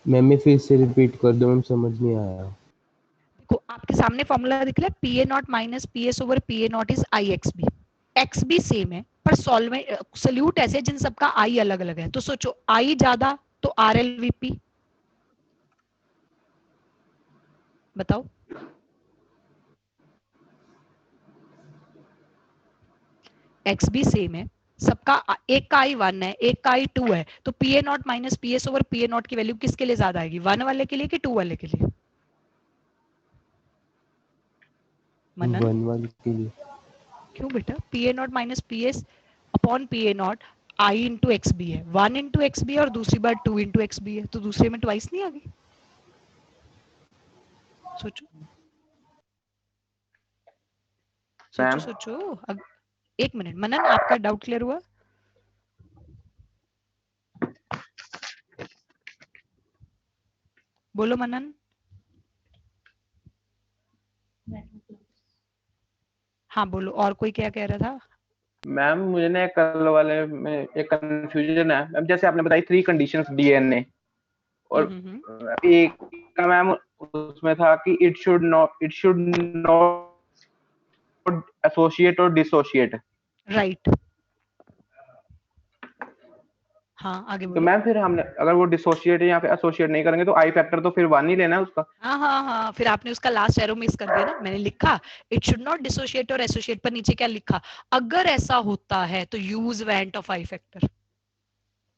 Ma'am फिर से रिपीट कर दो, मैम समझ नहीं आया। देखो आपके सामने फॉर्मूला दिख रहा है, P A naught minus P S over P A naught is I X B. X भी सेम है पर सॉल्वेंट सोल्यूट ऐसे जिन सबका आई अलग अलग है। तो सोचो आई ज्यादा तो आरएलवीपी बताओ। एक्स भी सेम है, सबका एक का आई 1 है, एक का आई 2 है, तो P A naught minus P S over P A not की वैल्यू किसके लिए ज्यादा आएगी? 1 वाले के लिए कि 2 वाले के लिए? मनन 1 वाले के लिए। क्यों बेटा? P A naught minus P S upon P A naught I into X B है, 1 इंटू एक्स बी और दूसरी बार 2 इंटू एक्स बी है, तो दूसरे में ट्वाइस नहीं आ गई? सोचो सोचो सोचो। एक मिनट मनन, आपका डाउट क्लियर हुआ? बोलो मनन। हाँ बोलो, और कोई क्या कह रहा था? मैम मुझे ना कल वाले में एक कंफ्यूजन है मैम, जैसे आपने बताई 3 कंडीशंस डीएनए, और एक का मैम उसमें था कि इट शुड नॉट एसोसिएट और डिसोसिएट, राइट। हाँ आगे बोलो। तो मैम फिर हमने अगर वो डिसोसिएट या फिर एसोसिएट नहीं करेंगे तो आई फैक्टर तो फिर 1 ही लेना है उसका। हाँ, फिर आपने उसका लास्ट एरो मिस कर दिया ना। मैंने लिखा इट शुड नॉट डिसोशिएट और एसोसिएट, पर नीचे क्या लिखा? अगर ऐसा होता है तो यूज वैंट ऑफ आई फैक्टर।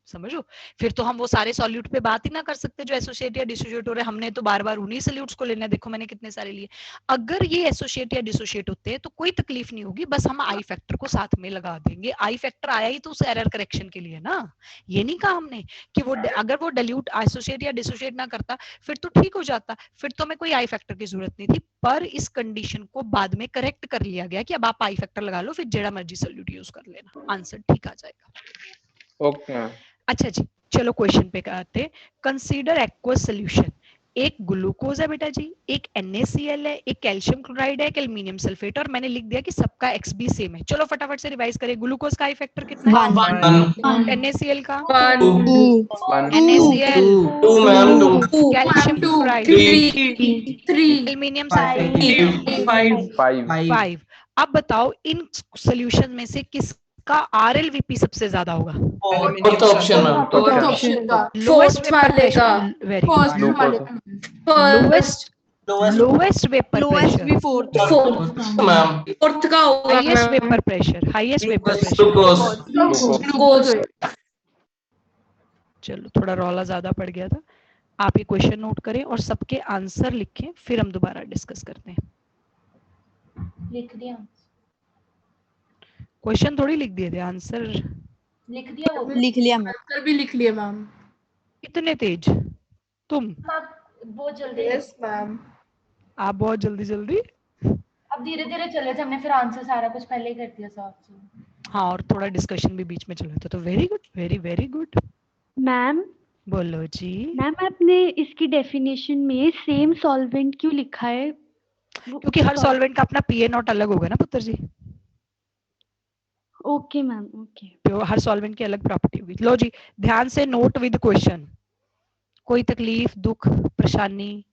समझो, फिर तो हम वो सारे सॉल्यूट पे बात ही ना कर सकते जो एसोसिएट या डिसोशिएट हो रहे हैं। हमने तो बार बार उन्हीं सॉल्यूट्स को लेना है। देखो मैंने कितने सारे लिए। अगर ये एसोसिएट या डिसोशिएट होते हैं तो कोई तकलीफ नहीं होगी, बस हम आई फैक्टर को साथ में लगा देंगे। आई फैक्टर आया ही तो उस एरर करेक्शन के लिए ना। ये नहीं कहा हमने कि वो अगर वो डाइल्यूट एसोसिएट या डिसोशिएट ना करता फिर तो ठीक हो जाता, फिर तो हमें कोई आई फैक्टर की जरूरत नहीं थी। पर इस कंडीशन को बाद में करेक्ट कर लिया गया कि अब आप आई फैक्टर लगा लो, फिर जेड़ा मर्जी सॉल्यूट यूज कर लेना, आंसर ठीक आ जाएगा। ओके अच्छा जी, चलो क्वेश्चन पे आते हैं। Consider aqueous solution. एक ग्लूकोज है बेटा जी, एक NaCl है, एक कैल्शियम क्लोराइड है, एक एल्युमिनियम सल्फेट, और मैंने लिख दिया कि सबका XB सेम है। चलो फटाफट से रिवाइज करें। ग्लूकोज का आई फैक्टर कितना है? 1। NaCl का 1 NaCl 2 ma'am 2 calcium chloride 3 aluminium sulphate 5। अब बताओ इन सॉल्यूशन में से किसका RLVP सबसे ज्यादा होगा? Fourth option ma'am, fourth option का, लोएस्ट वाले का, very good. Lowest lowest vapour pressure, fourth का होगा highest vapour pressure, highest vapour pressure. Glucose. चलो थोड़ा रौला ज्यादा पड़ गया था। आप ये क्वेश्चन नोट करें और सबके आंसर लिखें, फिर हम दोबारा डिस्कस करते हैं। लिख दिया क्वेश्चन थोड़ी लिख दिए थे, आंसर लिख दिया वो लिख लिया मैम। आंसर भी लिख लिया मैम। इतने तेज तुम? बहुत जल्दी। Yes ma'am. आप बहुत जल्दी जल्दी। अब धीरे धीरे चले थे, हमने फिर आंसर सारा कुछ पहले ही कर दिया सॉल्व। हाँ, और थोड़ा डिस्कशन भी बीच में चला था, तो very good, very very good. Ma'am बोलो जी। मैम आपने इसकी डेफिनेशन में सेम सॉल्वेंट क्यों लिखा है? क्योंकि हर सॉल्वेंट का अपना पीए नॉट अलग होगा ना पुत्र जी। Okay ma'am, okay. तो हर सॉल्वेंट की अलग प्रॉपर्टी होगी। लो जी, ध्यान से नोट विद क्वेश्चन। कोई तकलीफ, दुख, परेशानी?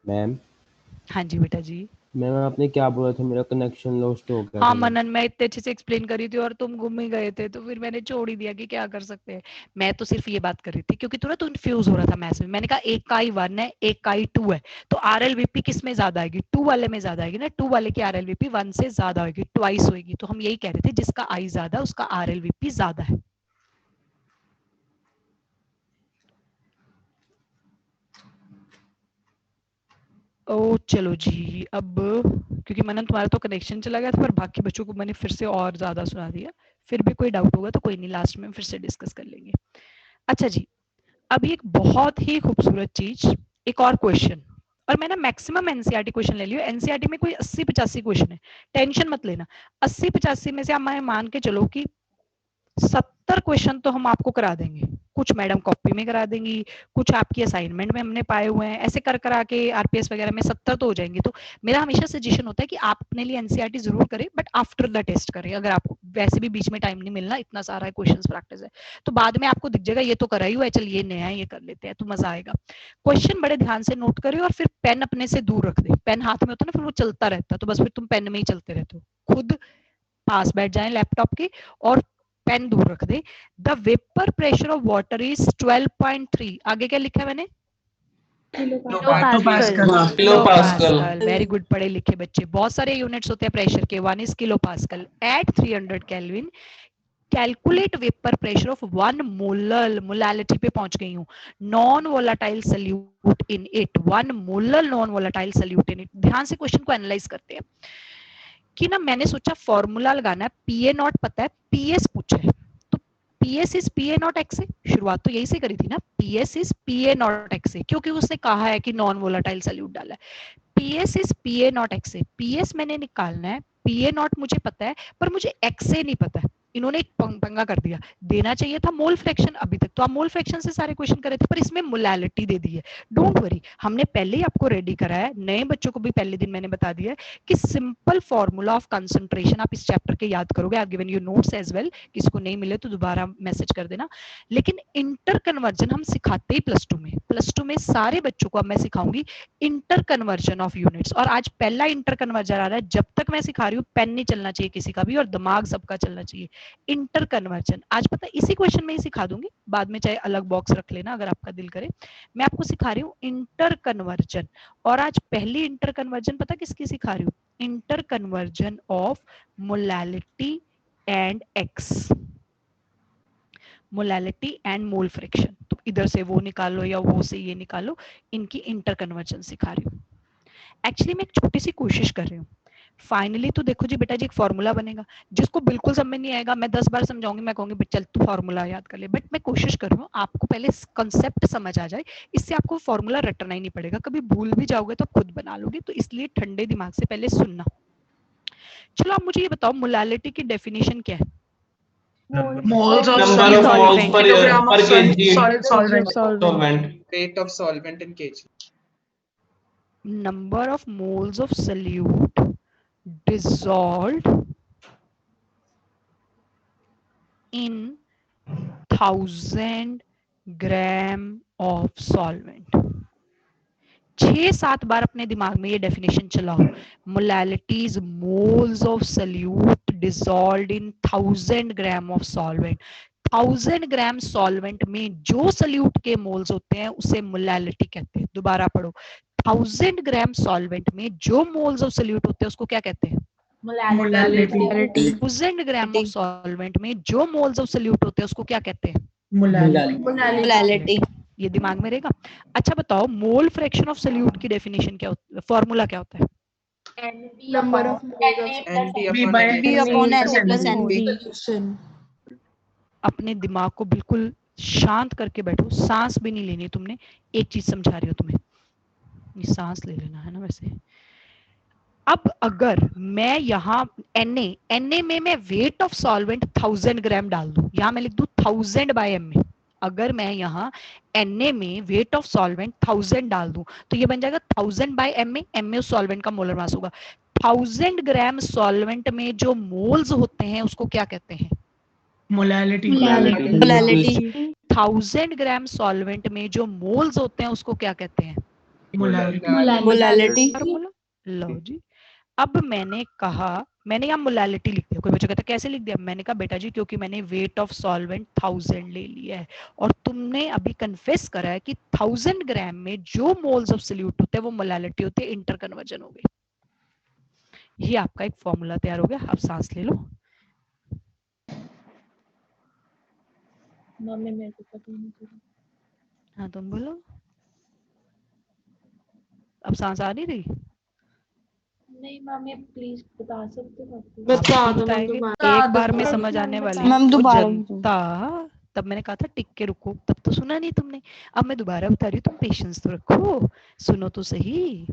मैम। हाँ जी बेटा जी। मैम आपने क्या बोला था, मेरा कनेक्शन लॉस्ट हो गया। हाँ मनन, मैं इतने अच्छे से एक्सप्लेन कर रही थी और तुम गुम ही गए थे, तो फिर मैंने छोड़ ही दिया कि क्या कर सकते हैं। मैं तो सिर्फ ये बात कर रही थी क्योंकि थोड़ा तो कंफ्यूज हो रहा था मैथ्स में। मैंने कहा एक का ही 1 है, एक का ही 2 है, तो आरएलवीपी किस में ज्यादा आएगी? 2 वाले में ज्यादा आएगी ना। 2 वाले की आरएलवीपी 1 से ज्यादा होगी, ट्वाइस होगी। तो हम यही कह रहे थे जिसका आई ज्यादा उसका आरएलवीपी ज्यादा है। ओ चलो जी, अब क्योंकि मनन तुम्हारा तो कनेक्शन चला गया था, पर बाकी बच्चों को मैंने फिर से और ज्यादा सुना दिया। फिर भी कोई डाउट होगा तो कोई नहीं, लास्ट में फिर से डिस्कस कर लेंगे। अच्छा जी, अभी एक बहुत ही खूबसूरत चीज, एक और क्वेश्चन, और मैंने मैक्सिमम एनसीईआरटी क्वेश्चन ले लियो। एनसीईआरटी में कोई 80-85 क्वेश्चन है, टेंशन मत लेना। 80-85 में से आप मान के चलो कि 70 क्वेश्चन तो हम आपको करा देंगे। कुछ मैडम कॉपी में करा देंगी, कुछ आपकी असाइनमेंट में हमने पाए हुए हैं, ऐसे कर करा के आरपीएस वगैरह में 70 तो हो जाएंगे। तो मेरा हमेशा सजेशन होता है कि आप अपने लिए एनसीईआरटी जरूर करें, बट आफ्टर द टेस्ट करें। अगर आपको वैसे भी बीच में टाइम नहीं मिलना, इतना सारा क्वेश्चन प्रैक्टिस है, तो बाद में आपको दिख जाएगा ये तो करा ही हुआ है, चल ये नया है ये कर लेते हैं, तो मजा आएगा। क्वेश्चन बड़े ध्यान से नोट करें और फिर पेन अपने से दूर रख दे। पेन हाथ में होता है ना, फिर वो चलता रहता है, तो बस फिर तुम पेन में ही चलते रहते हो। खुद पास बैठ जाए लैपटॉप के और पेन दूर रख दे। The vapour pressure of water is 12.3। आगे क्या लिखा है मैंने? किलोपास्कल। वेरी गुड, पढ़े लिखे बच्चे। बहुत सारे यूनिट्स होते हैं प्रेशर के, 1 is kilopascal. At 300 kelvin calculate vapour pressure of 1 molar. Molality पे पहुंच गई हूँ। Non volatile solute in it, 1 molar non volatile solute in it. ध्यान से क्वेश्चन को एनालाइज करते हैं कि ना, मैंने सोचा फॉर्मूला लगाना है, पीए नॉट पता है, पीएस पूछा है, तो PS is PA not x से। शुरुआत तो यही से करी थी ना, PS is PA not x से, क्योंकि उसने कहा है कि नॉन वोलाटाइल सल्यूट डाला है। PS is PA not x से, पीएस मैंने निकालना है, पीए नॉट मुझे पता है पर मुझे एक्स से नहीं पता है। इन्होंने एक पंगा कर दिया, देना चाहिए था मोल फ्रैक्शन। अभी तक तो आप मोल फ्रैक्शन से सारे क्वेश्चन करे थे, पर इसमें मोलालिटी दे दी है। डोंट वरी, हमने पहले ही आपको रेडी कराया है। नए बच्चों को भी पहले दिन मैंने बता दिया है कि सिंपल फॉर्मूला ऑफ कंसंट्रेशन आप इस चैप्टर के याद करोगे। I given you notes as well, किसको नहीं मिले तो दोबारा मैसेज कर देना। लेकिन इंटर कन्वर्जन हम सिखाते ही प्लस टू में। प्लस टू में सारे बच्चों को अब मैं सिखाऊंगी इंटर कन्वर्जन ऑफ यूनिट्स। और आज पहला इंटर कन्वर्जन आ रहा है। जब तक मैं सिखा रही हूँ पेन नहीं चलना चाहिए किसी का भी, और दिमाग सबका चलना चाहिए। इंटर कन्वर्जन आज पता इसी क्वेश्चन में ही सिखा दूंगी, बाद में चाहे अलग बॉक्स रख लेना अगर आपका दिल करे। मैं आपको सिखा रही हूँ इंटर कन्वर्जन, और आज पहली इंटर कन्वर्जन पता किसकी सिखा रही हूँ? Inter conversion of molality and x, molality and mole fraction. तो इधर से वो निकालो या वो से ये निकालो, इनकी इंटर कन्वर्जन सिखा रही हूँ। एक्चुअली मैं एक छोटी सी कोशिश कर रही हूँ। फाइनली तो देखो जी बेटा जी, एक फॉर्मूला बनेगा। जिसको बिल्कुल समझ नहीं आएगा मैं 10 बार समझाऊंगी, मैं कहूंगी चल तू फॉर्मूला याद कर ले। बट मैं कोशिश कर रही हूँ आपको पहले कंसेप्ट समझ आ जाए, इससे आपको फॉर्मूला रटना ही नहीं पड़ेगा। कभी भूल भी जाओगे तो खुद बना लोगे, तो इसलिए ठंडे दिमाग से पहले सुनना। चलो आप मुझे ये बताओ, मोलालिटी की डेफिनेशन क्या है? Moles of number of moles per solid solvent. Rate of solvent in kg. Number of moles of solute dissolved in 1000 gram of solvent। 6-7 बार अपने दिमाग में ये डेफिनेशन चलाओ। Molality is moles of solute dissolved in 1000 gram of solvent. 1000 gram solvent में जो salute के moles होते हैं उसे मोलालिटी कहते हैं। दोबारा पढ़ो, 1000 ग्राम सॉल्वेंट में जो मोल्स ऑफ सोल्यूट होते हैं उसको क्या कहते हैं? मोलालिटी। 1000 ग्राम ऑफ सॉल्वेंट में जो मोल्स ऑफ सोल्यूट होते हैं उसको क्या कहते हैं? मोलालिटी। ये दिमाग में रहेगा। अच्छा बताओ, मोल फ्रैक्शन ऑफ सोल्यूट की डेफिनेशन क्या होती है, फॉर्मूला क्या होता है? नंबर ऑफ अपने दिमाग को बिल्कुल शांत करके बैठो, सांस भी नहीं लेनी तुमने। एक चीज समझा रही हो तुम्हें, ये सांस ले लेना है ना वैसे। अब अगर मैं यहाँ Na में मैं वेट ऑफ सॉल्वेंट 1000 ग्राम डाल दूं, यहाँ मैं लिख दूं 1000 बाय एम में। अगर मैं यहाँ Na में वेट ऑफ सॉल्वेंट 1000 डाल दूं तो ये बन जाएगा 1000 बाय एम में उस सॉल्वेंट का मोलर मास होगा। 1000 ग्राम सॉल्वेंट में जो मोल्स होते हैं उसको क्या कहते हैं? मोलालिटी। 1000 ग्राम सॉल्वेंट में जो मोल्स होते हैं उसको क्या कहते हैं? मोलालिटी। लो जी, अब मैंने यहाँ मोलालिटी लिख दिया। कोई बच्चा कहता कैसे लिख दिया? मैंने कहा बेटा जी क्योंकि मैंने वेट ऑफ सॉल्वेंट 1000 ले लिया है और तुमने अभी कन्फेस करा है कि 1000 ग्राम में जो मोल्स ऑफ सोल्यूट होते हैं वो मोलालिटी होते हैं, इंटर कन्वर्जन हो गई। ये आपका एक फॉर्मूला तैयार हो गया। अब सांस ले लो। हाँ तुम बोलो। अब सांस आ नहीं रही? नहीं मैम, ये प्लीज बता सकते हो? बताएंगे एक बार में समझ आने वाली जनता। तब मैंने कहा था टिक के रुको, तब तो सुना नहीं तुमने। अब मैं दोबारा बता रही हूँ, तुम पेशेंस तो रखो, सुनो तो सही।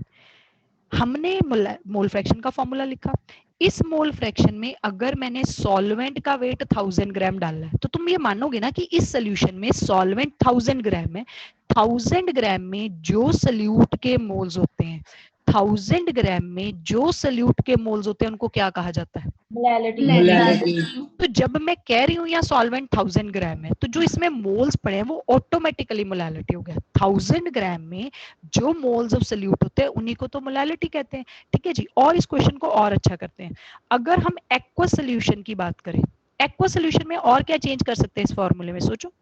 हमने मोल फ्रैक्शन का फॉर्मूला लिखा। इस मोल फ्रैक्शन में अगर मैंने सॉल्वेंट का वेट 1000 ग्राम डाला है तो तुम ये मानोगे ना कि इस सोल्यूशन में सॉल्वेंट 1000 ग्राम है। 1000 ग्राम में जो सोल्यूट के मोल्स होते हैं, 1000 ग्राम में जो सोल्यूट के मोल्स होते हैं उनको क्या कहा जाता है? मोलालिटी। तो जब मैं कह रही हूँ यहाँ सॉल्वेंट 1000 ग्राम है तो जो इसमें मोल्स पड़े हैं वो ऑटोमेटिकली मोलालिटी हो गया। 1000 ग्राम में जो मोल्स ऑफ सोल्यूट होते हैं उन्हीं को तो मोलालिटी कहते हैं। ठीक है जी। और इस क्वेश्चन को और अच्छा करते हैं। अगर हम एक्वा सोल्यूशन की बात करें, एक्वा सोल्यूशन में और क्या चेंज कर सकते हैं इस फॉर्मूले में? सोचो।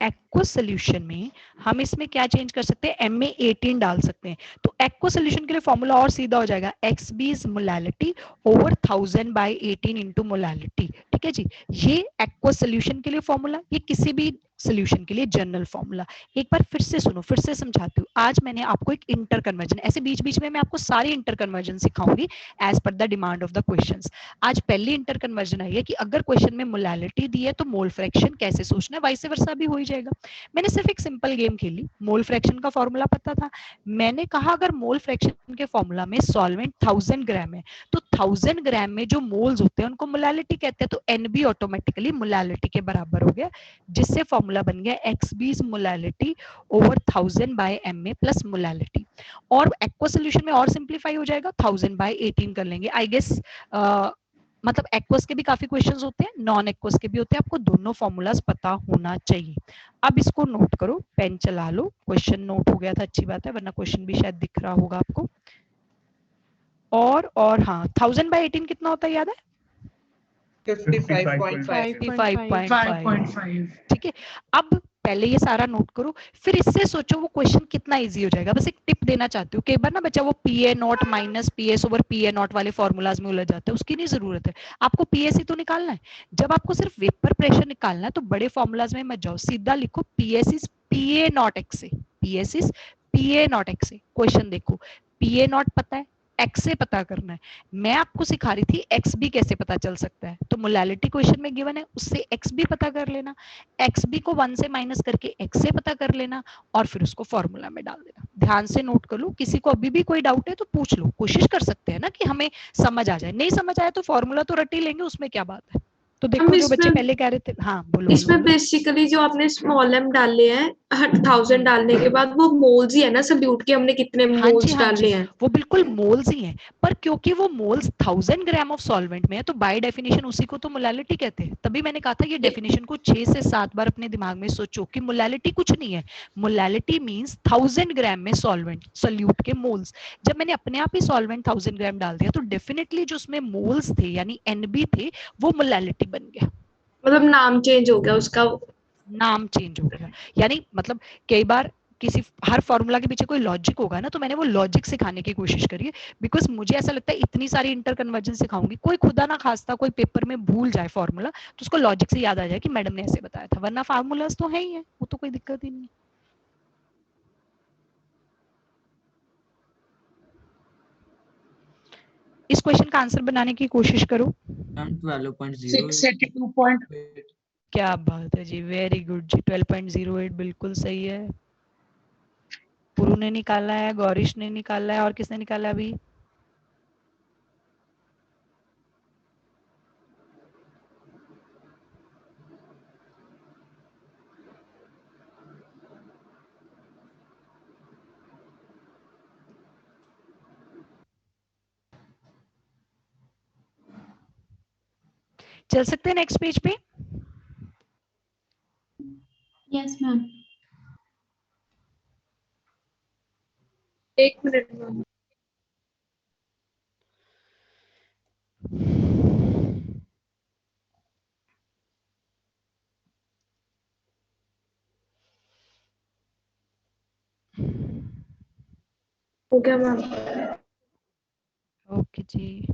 एक्वा सोल्यूशन में हम इसमें क्या चेंज कर सकते हैं? Ma18 डाल सकते हैं। तो एक्वा सोल्यूशन के लिए फॉर्मूला और सीधा हो जाएगा, XB is molality over 1000 by 18 into molality. ठीक है जी। ये एक्वा सोल्यूशन के लिए फॉर्मूला, ये किसी भी सोल्यूशन के लिए जनरल फॉर्मूला। एक बार फिर से सुनो, फिर से समझाती हूँ। आज मैंने आपको एक इंटर कन्वर्जन, ऐसे बीच बीच में मैं आपको सारी इंटर कन्वर्जन सिखाऊंगी as per the demand of the questions. आज पहली इंटर कन्वर्जन आई है कि अगर क्वेश्चन में मोलालिटी दी है तो मोल फ्रैक्शन कैसे सोचना है, वाइस वर्सा भी हो ही जाएगा। मैंने सिर्फ एक सिंपल गेम खेली, मोल फ्रैक्शन का फॉर्मूला पता था। मैंने कहा अगर मोल फ्रैक्शन के फॉर्मूला में सॉल्वेंट 1000 ग्राम है तो 1000 ग्राम में जो मोल्स होते हैं उनको मोलालिटी कहते हैं। तो NB ऑटोमेटिकली मोलालिटी के बराबर हो गया, जिससे फॉर्मूला बन गया XB is molality over 1000 by MA plus molality. और एक्वा सोल्यूशन में और सिंप्लीफाई हो जाएगा, 1000 बाय 18 कर लेंगे। आई गेस मतलब एक्वस के भी काफी क्वेश्चंस होते हैं, नॉन एक्वस के भी होते हैं, आपको दोनों फॉर्मूलाज पता होना चाहिए। अब इसको नोट करो, पेन चला लो। क्वेश्चन नोट हो गया था, अच्छी बात है, वरना क्वेश्चन भी शायद दिख रहा होगा आपको। और हाँ, 1000 बाय 18 कितना होता है याद है? 55.5। ठीक है। अब पहले ये सारा नोट करो, फिर इससे सोचो वो क्वेश्चन कितना इजी हो जाएगा। बस एक टिप देना चाहती हूँ, कई बार ना बच्चा वो PA0 minus PS over PA0 वाले फॉर्मूलाज में उलझ जाता है, उसकी नहीं जरूरत है। आपको PSC तो निकालना है, जब आपको सिर्फ वेपर प्रेशर निकालना है तो बड़े फॉर्मूलाज में मत जाओ, सीधा लिखो PS इज PA0 x से, PS इज PA0 x से। क्वेश्चन देखो, PA0 पता है, एक्स से पता करना है। मैं आपको सिखा रही थी XB कैसे पता चल सकता है, तो मोलालिटी क्वेश्चन में गिवन है, उससे XB पता कर लेना, XB को 1 से माइनस करके X से पता कर लेना और फिर उसको फॉर्मूला में डाल देना। ध्यान से नोट कर लो, किसी को अभी भी कोई डाउट है तो पूछ लो, कोशिश कर सकते हैं ना कि हमें समझ आ जाए। नहीं समझ आया तो फॉर्मूला तो रट ही लेंगे, उसमें क्या बात है। तो देखो जो बच्चे पहले कह रहे थे, हाँ बोलो। इसमें बेसिकली जो आपने स्मॉल m डाले हैं 1000 डालने के बाद वो मोल्स ही है ना सोल्यूट के, हमने कितने मोल्स डाले हैं? वो बिल्कुल मोल्स ही हैं, पर क्योंकि वो मोल्स 1000 ग्राम ऑफ सॉल्वेंट में है तो बाय डेफिनेशन उसी को तो मोलालिटी कहते हैं। तभी मैंने कहा था ये डेफिनेशन को 6 से 7 बार अपने दिमाग में सोचो कि मोलालिटी कुछ नहीं है, मोलालिटी मींस 1000 ग्राम में सॉल्वेंट सोल्यूट के मोल्स। जब मैंने अपने आप ही सॉल्वेंट 1000 ग्राम डाल दिया तो डेफिनेटली जो उसमें मोल्स थे यानी NB थे वो मोलालिटी बन गया। मतलब नाम चेंज हो गया उसका, नाम चेंज हो गया। यानी मतलब कई बार किसी हर फॉर्मूला के पीछे कोई लॉजिक होगा ना, तो मैंने वो लॉजिक सिखाने की कोशिश करी है, बिकॉज मुझे ऐसा लगता है इतनी सारी इंटर कन्वर्जन सिखाऊंगी, कोई खुदा ना खास्ता कोई पेपर में भूल जाए फॉर्मूला, तो उसको लॉजिक से याद आ जाए कि मैडम ने ऐसे बताया था, वरना फार्मूलाज तो है ही है, वो तो कोई दिक्कत ही नहीं है। इस क्वेश्चन का आंसर बनाने की कोशिश करो। 12.0 क्या बात है जी, वेरी गुड जी, 12.08 बिल्कुल सही है। पुरु ने निकाला है, गौरीश ने निकाला है, और किसने निकाला है अभी? चल सकते हैं नेक्स्ट पेज पे? Yes ma'am. एक मिनट मैम। हो गया मैम। ओके जी।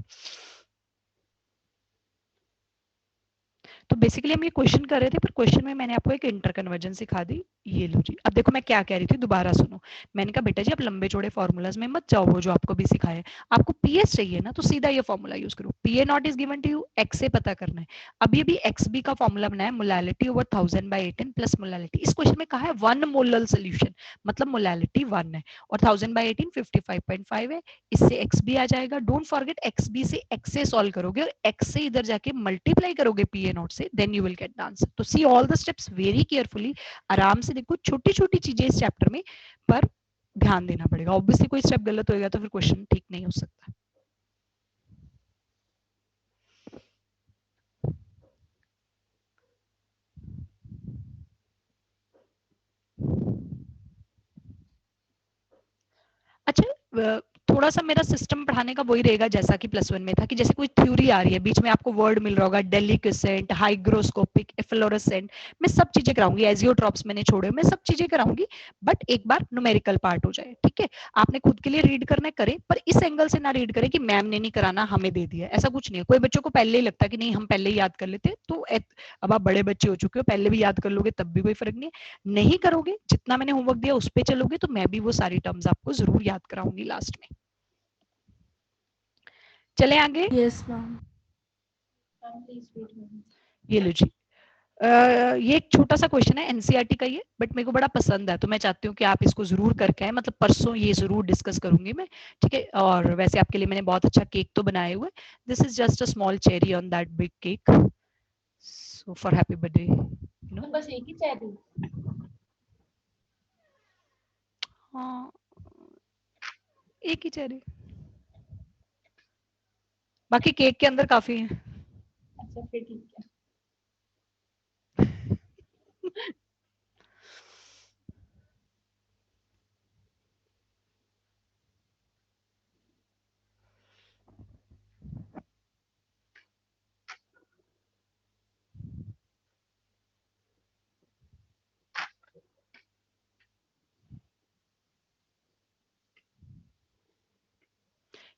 तो बेसिकली हम ये क्वेश्चन कर रहे थे, पर क्वेश्चन में मैंने आपको एक इंटर कन्वर्जन सिखा दी। ये लो जी। अब देखो मैं क्या कह रही थी, दोबारा सुनो। मैंने कहा बेटा जी आप लंबे चौड़े फॉर्मूलाज में मत जाओ, वो जो आपको भी सिखाया है। आपको पीएस चाहिए ना, तो सीधा ये फॉर्मूला यूज करो। PA naught is given to you, X से पता करना है। अब ये भी एक्स बी का फॉर्मूला बनाया, मोलैलिटी ओवर 1000/18 प्लस मोलैलिटी। इस क्वेश्चन में कहा है 1 मोलल सोल्यूशन, मतलब मोलैलिटी 1 है और 1000/18 55.5 है। इससे एक्स बी आ जाएगा। डोंट फॉरगेट एक्स बी से एक्स से सॉल्व करोगे और एक्स से इधर जाके मल्टीप्लाई करोगे पीए नॉट से, then you will get the answer. तो see all the steps very carefully, आराम से देखो, छोटी छोटी चीजें इस चैप्टर में, पर ध्यान देना पड़ेगा। ऑब्वियसली कोई स्टेप गलत होएगा तो फिर क्वेश्चन ठीक नहीं हो सकता। अच्छा, थोड़ा सा मेरा सिस्टम पढ़ाने का वही रहेगा जैसा कि +1 में था, कि जैसे कोई थ्योरी आ रही है, बीच में आपको वर्ड मिल रहा होगा डेलिक्विसेंट, हाइग्रोस्कोपिक, एफ्लोरेसेंट, मैं सब चीजें कराऊंगी। एजियोट्रॉप्स मैंने छोड़े, मैं सब चीजें कराऊंगी, बट एक बार न्यूमेरिकल पार्ट हो जाए, ठीक है। आपने खुद के लिए रीड करना है, करें, पर इस एंगल से ना रीड करें कि मैम ने नहीं कराना, हमें दे दिया, ऐसा कुछ नहीं है। कोई बच्चों को पहले ही लगता है कि नहीं हम पहले ही याद कर लेते, तो अब आप बड़े बच्चे हो चुके हो, पहले भी याद कर लोगे तब भी कोई फर्क नहीं है। नहीं करोगे, जितना मैंने होमवर्क दिया उस पर चलोगे, तो मैं भी वो सारी टर्म्स आपको जरूर याद कराऊंगी लास्ट में। चले आगे। Yes ma'am. ये लो जी। ये एक छोटा सा क्वेश्चन है, एनसीईआरटी का ये, बट मेरे को बड़ा पसंद है, तो मैं चाहती हूँ कि आप इसको जरूर करके आए। मतलब परसों ये जरूर डिस्कस करूंगी मैं, ठीक है। और वैसे आपके लिए मैंने बहुत अच्छा केक तो बनाए हुए। This is just a small cherry on that big cake, so for happy birthday, you know. बस एक ही चेरी? हाँ, एक ही चेरी, बाकी केक के अंदर काफी है। अच्छा फिर ठीक है।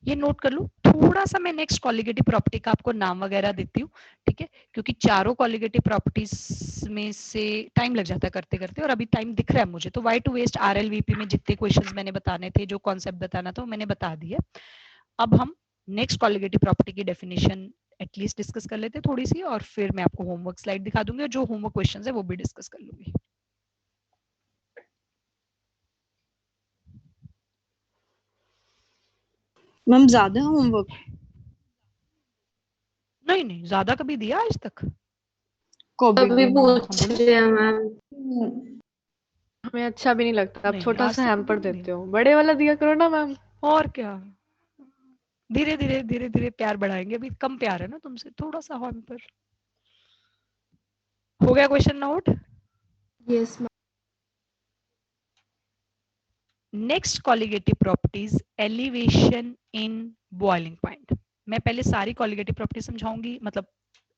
ये नोट कर लो। थोड़ा सा मैं नेक्स्ट कॉलिगेटिव प्रॉपर्टी का आपको नाम वगैरह देती हूँ, ठीक है, क्योंकि चारों कॉलिगेटिव प्रॉपर्टीज में से टाइम लग जाता है करते करते, और अभी टाइम दिख रहा है मुझे, तो वाई टू वेस्ट। RLVP में जितने क्वेश्चंस मैंने बताने थे, जो कॉन्सेप्ट बताना था, वो मैंने बता दिया। अब हम नेक्स्ट कॉलिगेटिव प्रॉपर्टी की डेफिनेशन एटलीस्ट डिस्कस कर लेते हैं थोड़ी सी, और फिर मैं आपको होमवर्क स्लाइड दिखा दूंगी, और जो होमवर्क क्वेश्चन है वो भी डिस्कस कर लूंगी। मैम ज्यादा होमवर्क? नहीं नहीं, ज्यादा कभी दिया आज तक? अभी पूछ रहे हैं मैम। हमें अच्छा भी नहीं लगता, आप नहीं, छोटा आज सा तक हैम्पर नहीं देते हो, बड़े वाला दिया करो ना मैम। और क्या, धीरे धीरे धीरे धीरे प्यार बढ़ाएंगे, अभी कम प्यार है ना तुमसे, थोड़ा सा हॉर्न पर। हो गया question note? Yes ma'am. Next colligative properties, elevation in boiling point. मैं पहले सारी कॉलिगेटिव प्रॉपर्टी समझाऊंगी, मतलब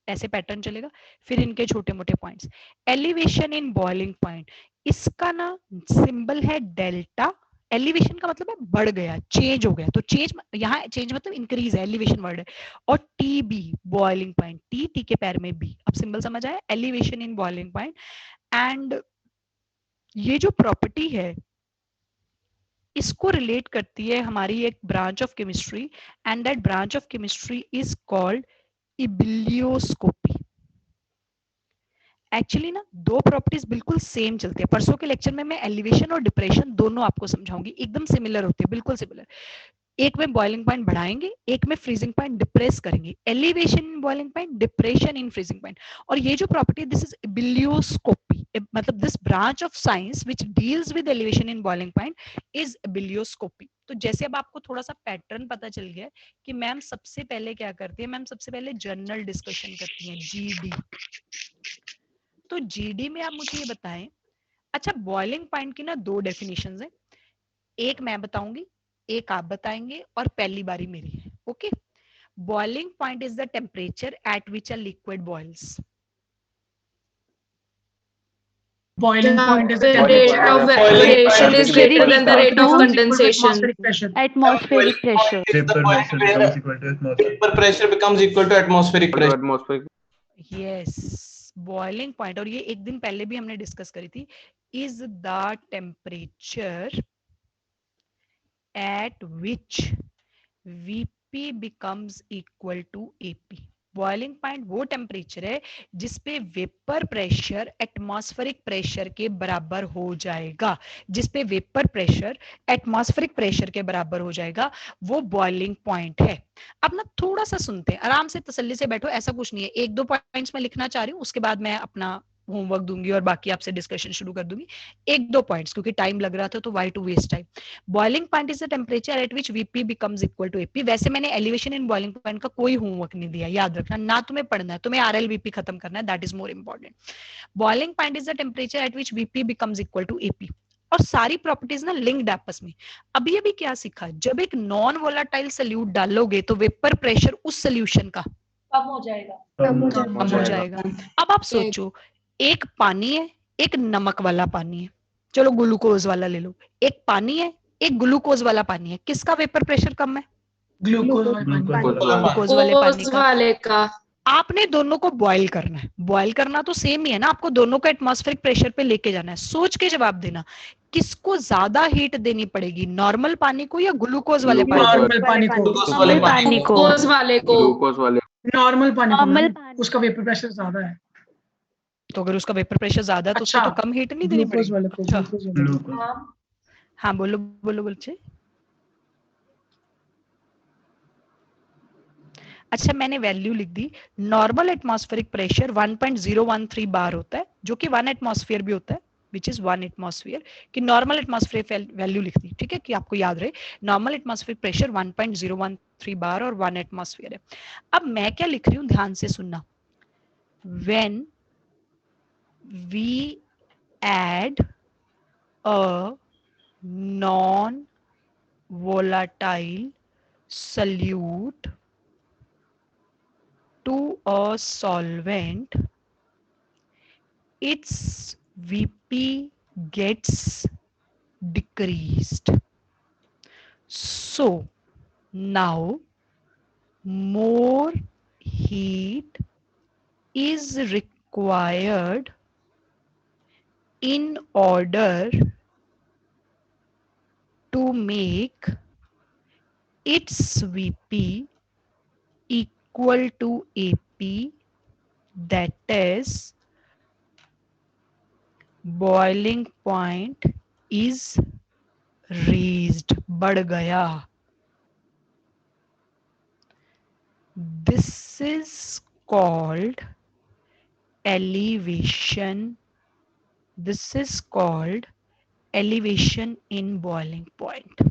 ऐसे पैटर्न चलेगा, फिर इनके छोटे मोटे points. Elevation in boiling point, इसका ना सिंबल है डेल्टा। एलिवेशन का मतलब है बढ़ गया, चेंज हो गया, तो चेंज यहाँ चेंज मतलब इंक्रीज है, एलिवेशन वर्ड है। और T B boiling point, T के पैर में बी, अब सिंबल समझ आया, elevation in boiling point. And ये जो प्रॉपर्टी है इसको रिलेट करती है हमारी एक branch of chemistry, and that branch of chemistry is called ebullioscopy. Actually ना दो प्रॉपर्टीज बिल्कुल सेम चलती है। परसों के लेक्चर में मैं एलिवेशन और डिप्रेशन दोनों आपको समझाऊंगी, एकदम सिमिलर होती है, बिल्कुल सिमिलर। एक में बॉइलिंग पॉइंट बढ़ाएंगे, एक में फ्रीजिंग पॉइंट डिप्रेस करेंगे। Elevation in boiling point, depression in freezing point. और ये जो प्रॉपर्टी, दिस इज इबिलियोस्कोपी, मतलब this branch of science which deals with elevation in boiling point is ebullioscopy. तो जैसे अब आपको थोड़ा सा पैटर्न पता चल गया कि मैम सबसे पहले क्या करती है, मैम सबसे पहले जनरल डिस्कशन करती है, जीडी। तो जीडी में आप मुझे ये बताएं, अच्छा बॉइलिंग पॉइंट की ना दो डेफिनेशंस हैं, एक मैं बताऊंगी, एक आप बताएंगे, और पहली बारी मेरी है। Okay, boiling point is the temperature at which a liquid boils. Boiling point is the The rate temperature. of evaporation is greater than the rate of condensation. Atmospheric pressure. Vapor pressure becomes equal to atmospheric pressure. Yes, boiling point, और ये एक दिन पहले भी हमने discuss करी थी, is the temperature at which VP becomes equal to AP. Boiling point वो टेम्परेचर है जिसपे वेपर प्रेशर एटमॉस्फेरिक प्रेशर के बराबर हो जाएगा, जिसपे वेपर प्रेशर एटमॉस्फेरिक प्रेशर के बराबर हो जाएगा, वो बॉइलिंग पॉइंट है। अब ना थोड़ा सा सुनते हैं, आराम से तसल्ली से बैठो, ऐसा कुछ नहीं है, एक दो पॉइंट्स मैं लिखना चाह रही हूँ, उसके बाद मैं अपना होमवर्क दूंगी और बाकी आपसे डिस्कशन शुरू कर दूंगी। एक दो पॉइंट्स, क्योंकि टाइम लग रहा था तो why to waste time. Boiling point is the temperature at which VP becomes equal to AP. वैसे मैंने एलिवेशन इन बॉइलिंग पॉइंट का कोई होमवर्क नहीं दिया, याद रखना, ना तुम्हें पढ़ना है, तुम्हें आरएलवीपी खत्म करना है, that is more important. Boiling point is the temperature at which VP becomes equal to AP. और सारी प्रॉपर्टीज ना लिंक्ड आपस में। अभी अभी क्या सीखा, जब एक नॉन वोलाटाइल सॉल्यूट डालोगे तो वेपर प्रेशर उस सॉल्यूशन का कम हो जाएगा, कम हो जाएगा। अब आप सोचो, एक पानी है, एक नमक वाला पानी है, चलो ग्लूकोज वाला ले लो, एक पानी है, एक ग्लूकोज वाला पानी है, किसका वेपर प्रेशर कम है? ग्लूकोज वाले का। आपने दोनों को बॉईल करना है, बॉईल करना तो सेम ही है ना, आपको दोनों को एटमॉस्फेरिक प्रेशर पे लेके जाना है। सोच के जवाब देना, किसको ज्यादा हीट देनी पड़ेगी, नॉर्मल पानी को या ग्लूकोज वाले पानी को? नॉर्मल पानी को, ग्लूकोज वाले को, नॉर्मल पानी को, उसका वेपर प्रेशर ज्यादा है। तो अगर उसका वेपर प्रेशर ज्यादा है तो उसको तो कम हीट नहीं देनी पड़ेगी। हाँ बोलो बोलो बच्चे। अच्छा मैंने वैल्यू लिख दी, नॉर्मल एटमॉस्फेरिक प्रेशर 1.013 बार होता है, जो कि 1 एटमॉस्फेयर भी होता है, विच इज 1 एटमॉस्फेयर, कि नॉर्मल एटमॉस्फेयर वैल्यू लिख दी, ठीक है, कि आपको याद रहे नॉर्मल एटमॉस्फेरिक प्रेशर 1.013 बार और 1 एटमॉस्फेयर है। अब मैं क्या लिख रही हूँ, ध्यान से सुनना, when we add a non-volatile solute to a solvent, its VP gets decreased. So now more heat is required in order to make its VP equal to AP, that is boiling point is raised, बढ़ गया। This is called elevation. This is called elevation in boiling point.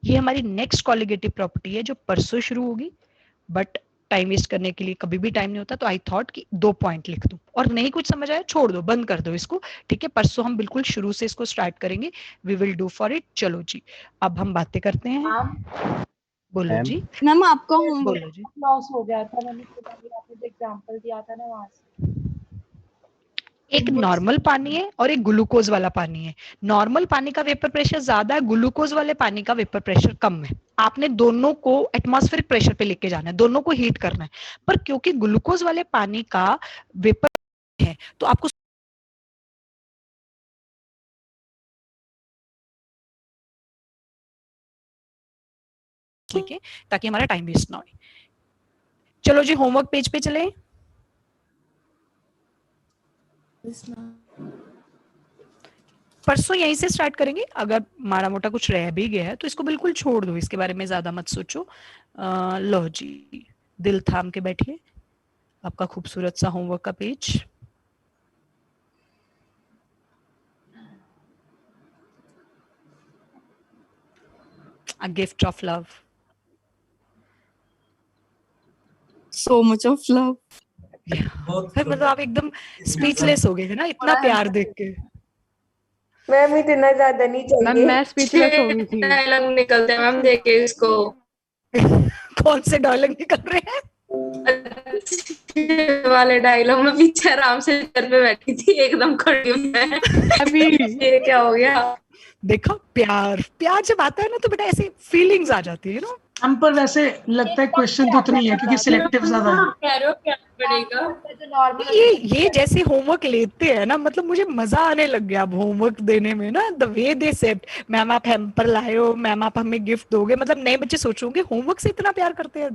ये हमारी next colligative property है जो परसों शुरू होगी, but time waste करने के लिए कभी भी टाइम नहीं होता, तो आई थॉट कि 2 पॉइंट लिख दूं, और नहीं कुछ समझ आया छोड़ दो, बंद कर दो इसको, ठीक है। परसों हम बिल्कुल शुरू से इसको स्टार्ट करेंगे, we will do for it. चलो जी अब हम बातें करते हैं। बोलो जी मैम, आपका होमवर्क लॉस हो गया था, मैंने एग्जांपल दिया था ना वहां से। एक नॉर्मल पानी है और एक ग्लूकोज वाला पानी है। नॉर्मल पानी का वेपर प्रेशर ज्यादा है, ग्लूकोज वाले पानी का वेपर प्रेशर कम है। आपने दोनों को एटमॉस्फेरिक प्रेशर पे लेके जाना है, दोनों को हीट करना है। पर क्योंकि ग्लूकोज वाले पानी का वेपर है तो आपको लेके, ताकि हमारा टाइम वेस्ट ना हो। चलो जी होमवर्क पेज पे चले। परसों यहीं से स्टार्ट करेंगे। अगर माड़ा मोटा कुछ रह भी गया है तो इसको बिल्कुल छोड़ दो, इसके बारे में ज्यादा मत सोचो। लो जी, दिल थाम के बैठिए। आपका खूबसूरत सा होमवर्क का page. A gift of love. So much of love. फिर मतलब आप एकदम स्पीचलेस हो गए थे ना इतना प्यार देख के। मैम इतना ज्यादा नहीं चाहिए। मैं स्पीचलेस हो गई थी। डायलॉग निकलते हैं मैम, देखे इसको। कौन से डायलॉग निकल रहे हैं? वाले डायलॉग में पीछे आराम से चेयर पे बैठी थी, एकदम खड़ी मैं अभी ये क्या हो गया। देखो प्यार, प्यार जब आता है ना तो बेटा ऐसे फीलिंग्स आ जाती है ना। हम पर वैसे लगता है क्वेश्चन तो उतनी है क्योंकि सिलेक्टिव ज्यादा है। ये जैसे होमवर्क लेते हैं ना, मतलब मुझे मजा आने लग गया अब होमवर्क देने में ना। The way they said, ma'am आप हैम्पर लाए हो, मैम आप हमें गिफ्ट दोगे। मतलब नए बच्चे सोचोगे होमवर्क से इतना प्यार करते हैं।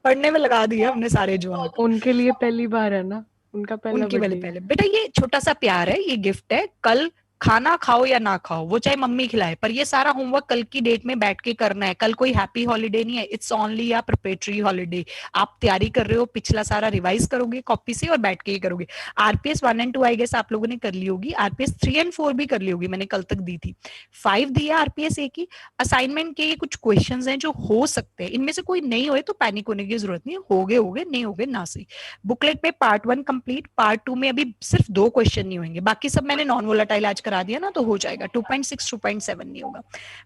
पढ़ने में लगा दिया हमने सारे जवाब। उनके लिए पहली बार है ना, उनका पहला उनकी बर्थडे। पहले बेटा ये छोटा सा प्यार है, ये गिफ्ट है। कल खाना खाओ या ना खाओ, वो चाहे मम्मी खिलाए, पर ये सारा होमवर्क कल की डेट में बैठ के करना है। कल कोई हैप्पी हॉलीडे नहीं है, it's only a preparatory holiday. आप तैयारी कर रहे हो, पिछला सारा रिवाइज करोगे कॉपी से और बैठ के ही करोगे। आरपीएस 1 और 2 आई गेस आप लोगों ने कर ली होगी, आरपीएस 3 और 4 भी कर ली होगी, मैंने कल तक दी थी। 5 दिया आरपीएस ए की। असाइनमेंट के ये कुछ क्वेश्चंस हैं जो हो सकते हैं, इनमें से कोई नहीं होए तो पैनिक होने की जरूरत नहीं है। होगे नहीं होगे ना सही। बुकलेट में पार्ट 1 कंप्लीट, पार्ट 2 में अभी सिर्फ 2 क्वेश्चन नहीं होंगे, बाकी सब मैंने नॉन वोलेटाइल आज करा दिया ना तो हो जाएगा। 2.6 2.7 नहीं होगा।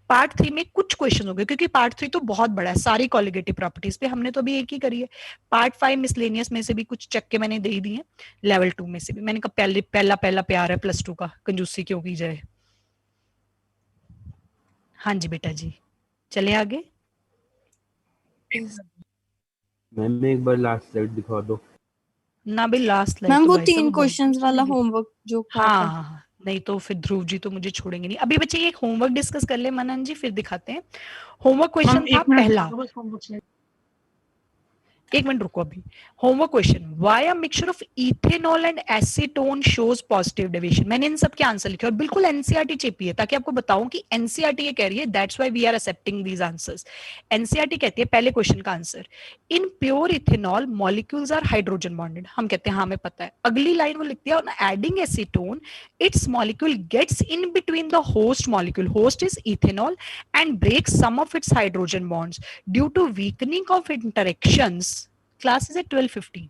पार्ट 3 में कुछ क्वेश्चन होंगे क्योंकि पार्ट 3 तो बहुत बड़ा है, सारी कॉलिगेटिव प्रॉपर्टीज पे। हमने तो अभी एक ही करी है। पार्ट 5 मिसलेनियस में से भी कुछ चक्के मैंने दे दिए, लेवल 2 में से भी। मैंने कहा पहला प्यार है प्लस 2 का, कंजूसी क्यों की जाए। हाँ जी बेटा जी, चले आगे। मैम एक बार लास्ट स्लाइड दिखा दो ना भी लास्ट स्लाइड मैम तो वो भाई 3 साहब क्वेश्चंस वाला होमवर्क जो कहा था। हाँ, नहीं तो फिर ध्रुव जी तो मुझे छोड़ेंगे नहीं। अभी बच्चे एक होमवर्क डिस्कस कर ले मनन जी, फिर दिखाते हैं। होमवर्क क्वेश्चन था पहला। एक मिनट रुको अभी। Homework question, why a mixture of ethanol and acetone shows positive deviation. मैंने इन सब के आंसर लिखे और बिल्कुल एनसीईआरटी चेपी है ताकि आपको बताऊं कि एनसीईआरटी ये कह रही है, that's why we are accepting these answers. NCERT कहती है पहले क्वेश्चन का answer, in pure ethanol molecules are hydrogen bonded. हम कहते हैं हाँ हमें पता है। अगली लाइन वो लिखती है, on adding acetone its molecule gets in between the host molecule, host is ethanol, and breaks some of its hydrogen bonds due to weakening of interactions. Class is at 12:15.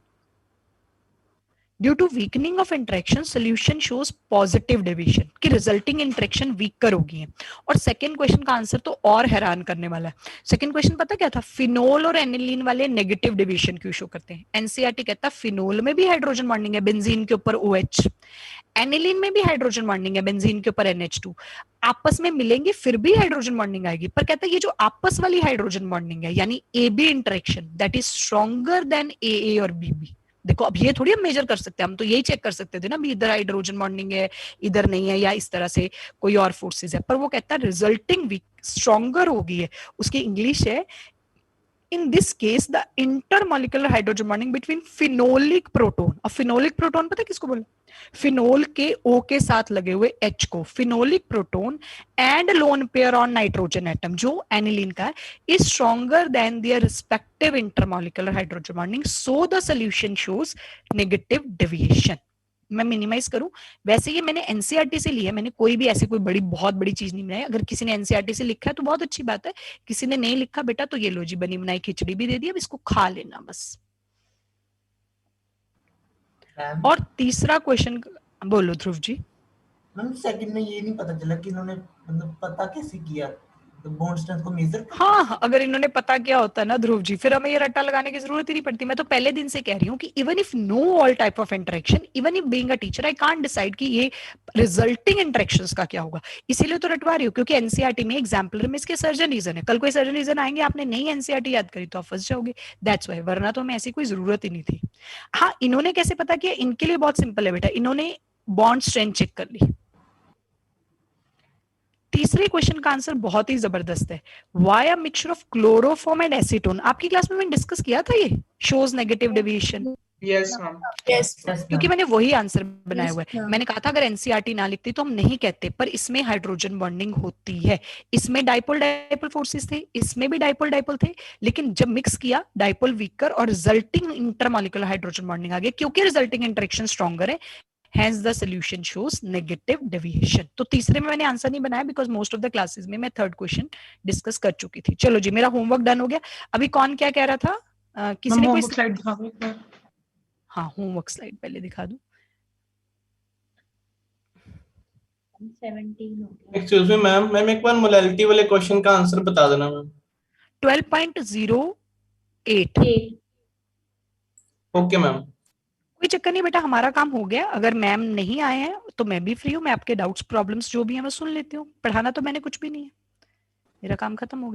Due to weakening of interaction, solution shows positive deviation कि resulting interaction weaker होगी है। और second question का answer तो और हैरान करने वाला है। सेकंड क्वेश्चन पता क्या था, फिनोल और एनिलीन वाले नेगेटिव डेविएशन क्यों शो करते हैं। एनसीईआरटी कहता है फिनोल में भी हाइड्रोजन बॉन्डिंग है बेंजीन के ऊपर OH, एनिलीन में भी हाइड्रोजन बॉन्डिंग है बेंजीन के ऊपर NH2, आपस में मिलेंगे फिर भी हाइड्रोजन बॉन्डिंग आएगी। पर कहता है ये जो आपस वाली हाइड्रोजन बॉन्डिंग है यानी AB interaction, that is stronger than AA और BB। देखो अब ये थोड़ी हम मेजर कर सकते हैं, हम तो यही चेक कर सकते थे ना भी इधर हाइड्रोजन बॉन्डिंग है इधर नहीं है, या इस तरह से कोई और फोर्सेस है। पर वो कहता है रिजल्टिंग वीक स्ट्रॉन्गर होगी है। उसकी इंग्लिश है, in this case the intermolecular hydrogen bonding between phenolic proton। अब phenolic proton पता है किसको बोले, फिनोल के O के साथ लगे हुए H को, phenolic proton and lone pair on nitrogen atom जो aniline का है, is stronger than their respective intermolecular hydrogen bonding, so the solution shows negative deviation। मैं मिनिमाइज करूं, वैसे ये मैंने एनसीईआरटी से लिया है, मैंने कोई भी ऐसी कोई बहुत बड़ी चीज नहीं बनाई। अगर किसी ने एनसीईआरटी से लिखा है तो बहुत अच्छी बात है, किसी ने नहीं लिखा बेटा तो ये लो जी बनी बनाई खिचड़ी भी दे दी, अब इसको खा लेना बस। और तीसरा क्वेश्चन बोलो ध्रुव जी। मैम सेकंड में ये नहीं पता चला कि इन्होंने मतलब पता कैसे किया तो बॉन्ड स्ट्रेंथ को मेजर हाँ, अगर इन्होंने पता क्या होता है ना ध्रुव जी, फिर हमें ये रट्टा लगाने की जरूरत ही नहीं पड़ती। मैं तो पहले दिन से कह रही हूँ कि even if know all type of interaction, even if being a teacher I can't decide कि ये रिजल्टिंग इंटरेक्शंस का क्या होगा। इसीलिए तो रटवा रही हूँ, क्योंकि एनसीईआरटी में एग्जाम्पलर में इसके सर्जन रीजन है। कल कोई सर्जन रीजन आएंगे, आपने नहीं एनसीईआरटी याद करी तो आप फंस जाओगे। दैट्स व्हाई, वरना तो हमें ऐसी कोई जरूरत ही नहीं थी। हाँ, इन्होंने कैसे पता किया, इनके लिए बहुत सिंपल है बेटा, इन्होंने बॉन्ड स्ट्रेंथ चेक कर ली। तीसरे क्वेश्चन का आंसर बहुत ही जबरदस्त है, why a mixture of chloroform and acetone. आपकी क्लास में मैंने डिस्कस किया था, ये shows negative deviation. Yes ma'am. क्योंकि मैंने वही आंसर बनाया हुआ है। मैंने कहा था अगर एनसीईआरटी ना लिखती तो हम नहीं कहते, पर इसमें हाइड्रोजन बॉन्डिंग होती है। इसमें डाइपोल डाइपोल फोर्सेस थे, इसमें भी डाइपोल डाइपोल थे, लेकिन जब मिक्स किया डाइपोल वीकर और रिजल्टिंग इंटरमॉलिक्यूलर हाइड्रोजन बॉन्डिंग आ गई, क्योंकि रिजल्टिंग इंटरेक्शन स्ट्रॉन्गर है, hence the solution shows negative deviation। तो तीसरे में मैंने आंसर नहीं बनाया because most of the classes में मैं थर्ड क्वेश्चन डिस्कस कर चुकी थी। चलो जी, मेरा होमवर्क डन हो गया। अभी कौन क्या कह रहा था? किसी ने कोई स्लाइड दिखा दो एक बार। हाँ, होमवर्क स्लाइड पहले दिखा दूं। 17 हो गया। एक्सक्यूज मी मैम एक बार मोलैलिटी वाले क्वेश्चन का आंसर बता देना मैम। 12.08। Okay ma'am. कोई चक्कर नहीं बेटा, हमारा काम हो गया। अगर मैम नहीं आए हैं तो मैं भी फ्री हूँ, मैं आपके डाउट्स प्रॉब्लम्स जो भी हैं मैं सुन लेती हूँ। पढ़ाना तो मैंने कुछ भी नहीं है, मेरा काम खत्म हो गया।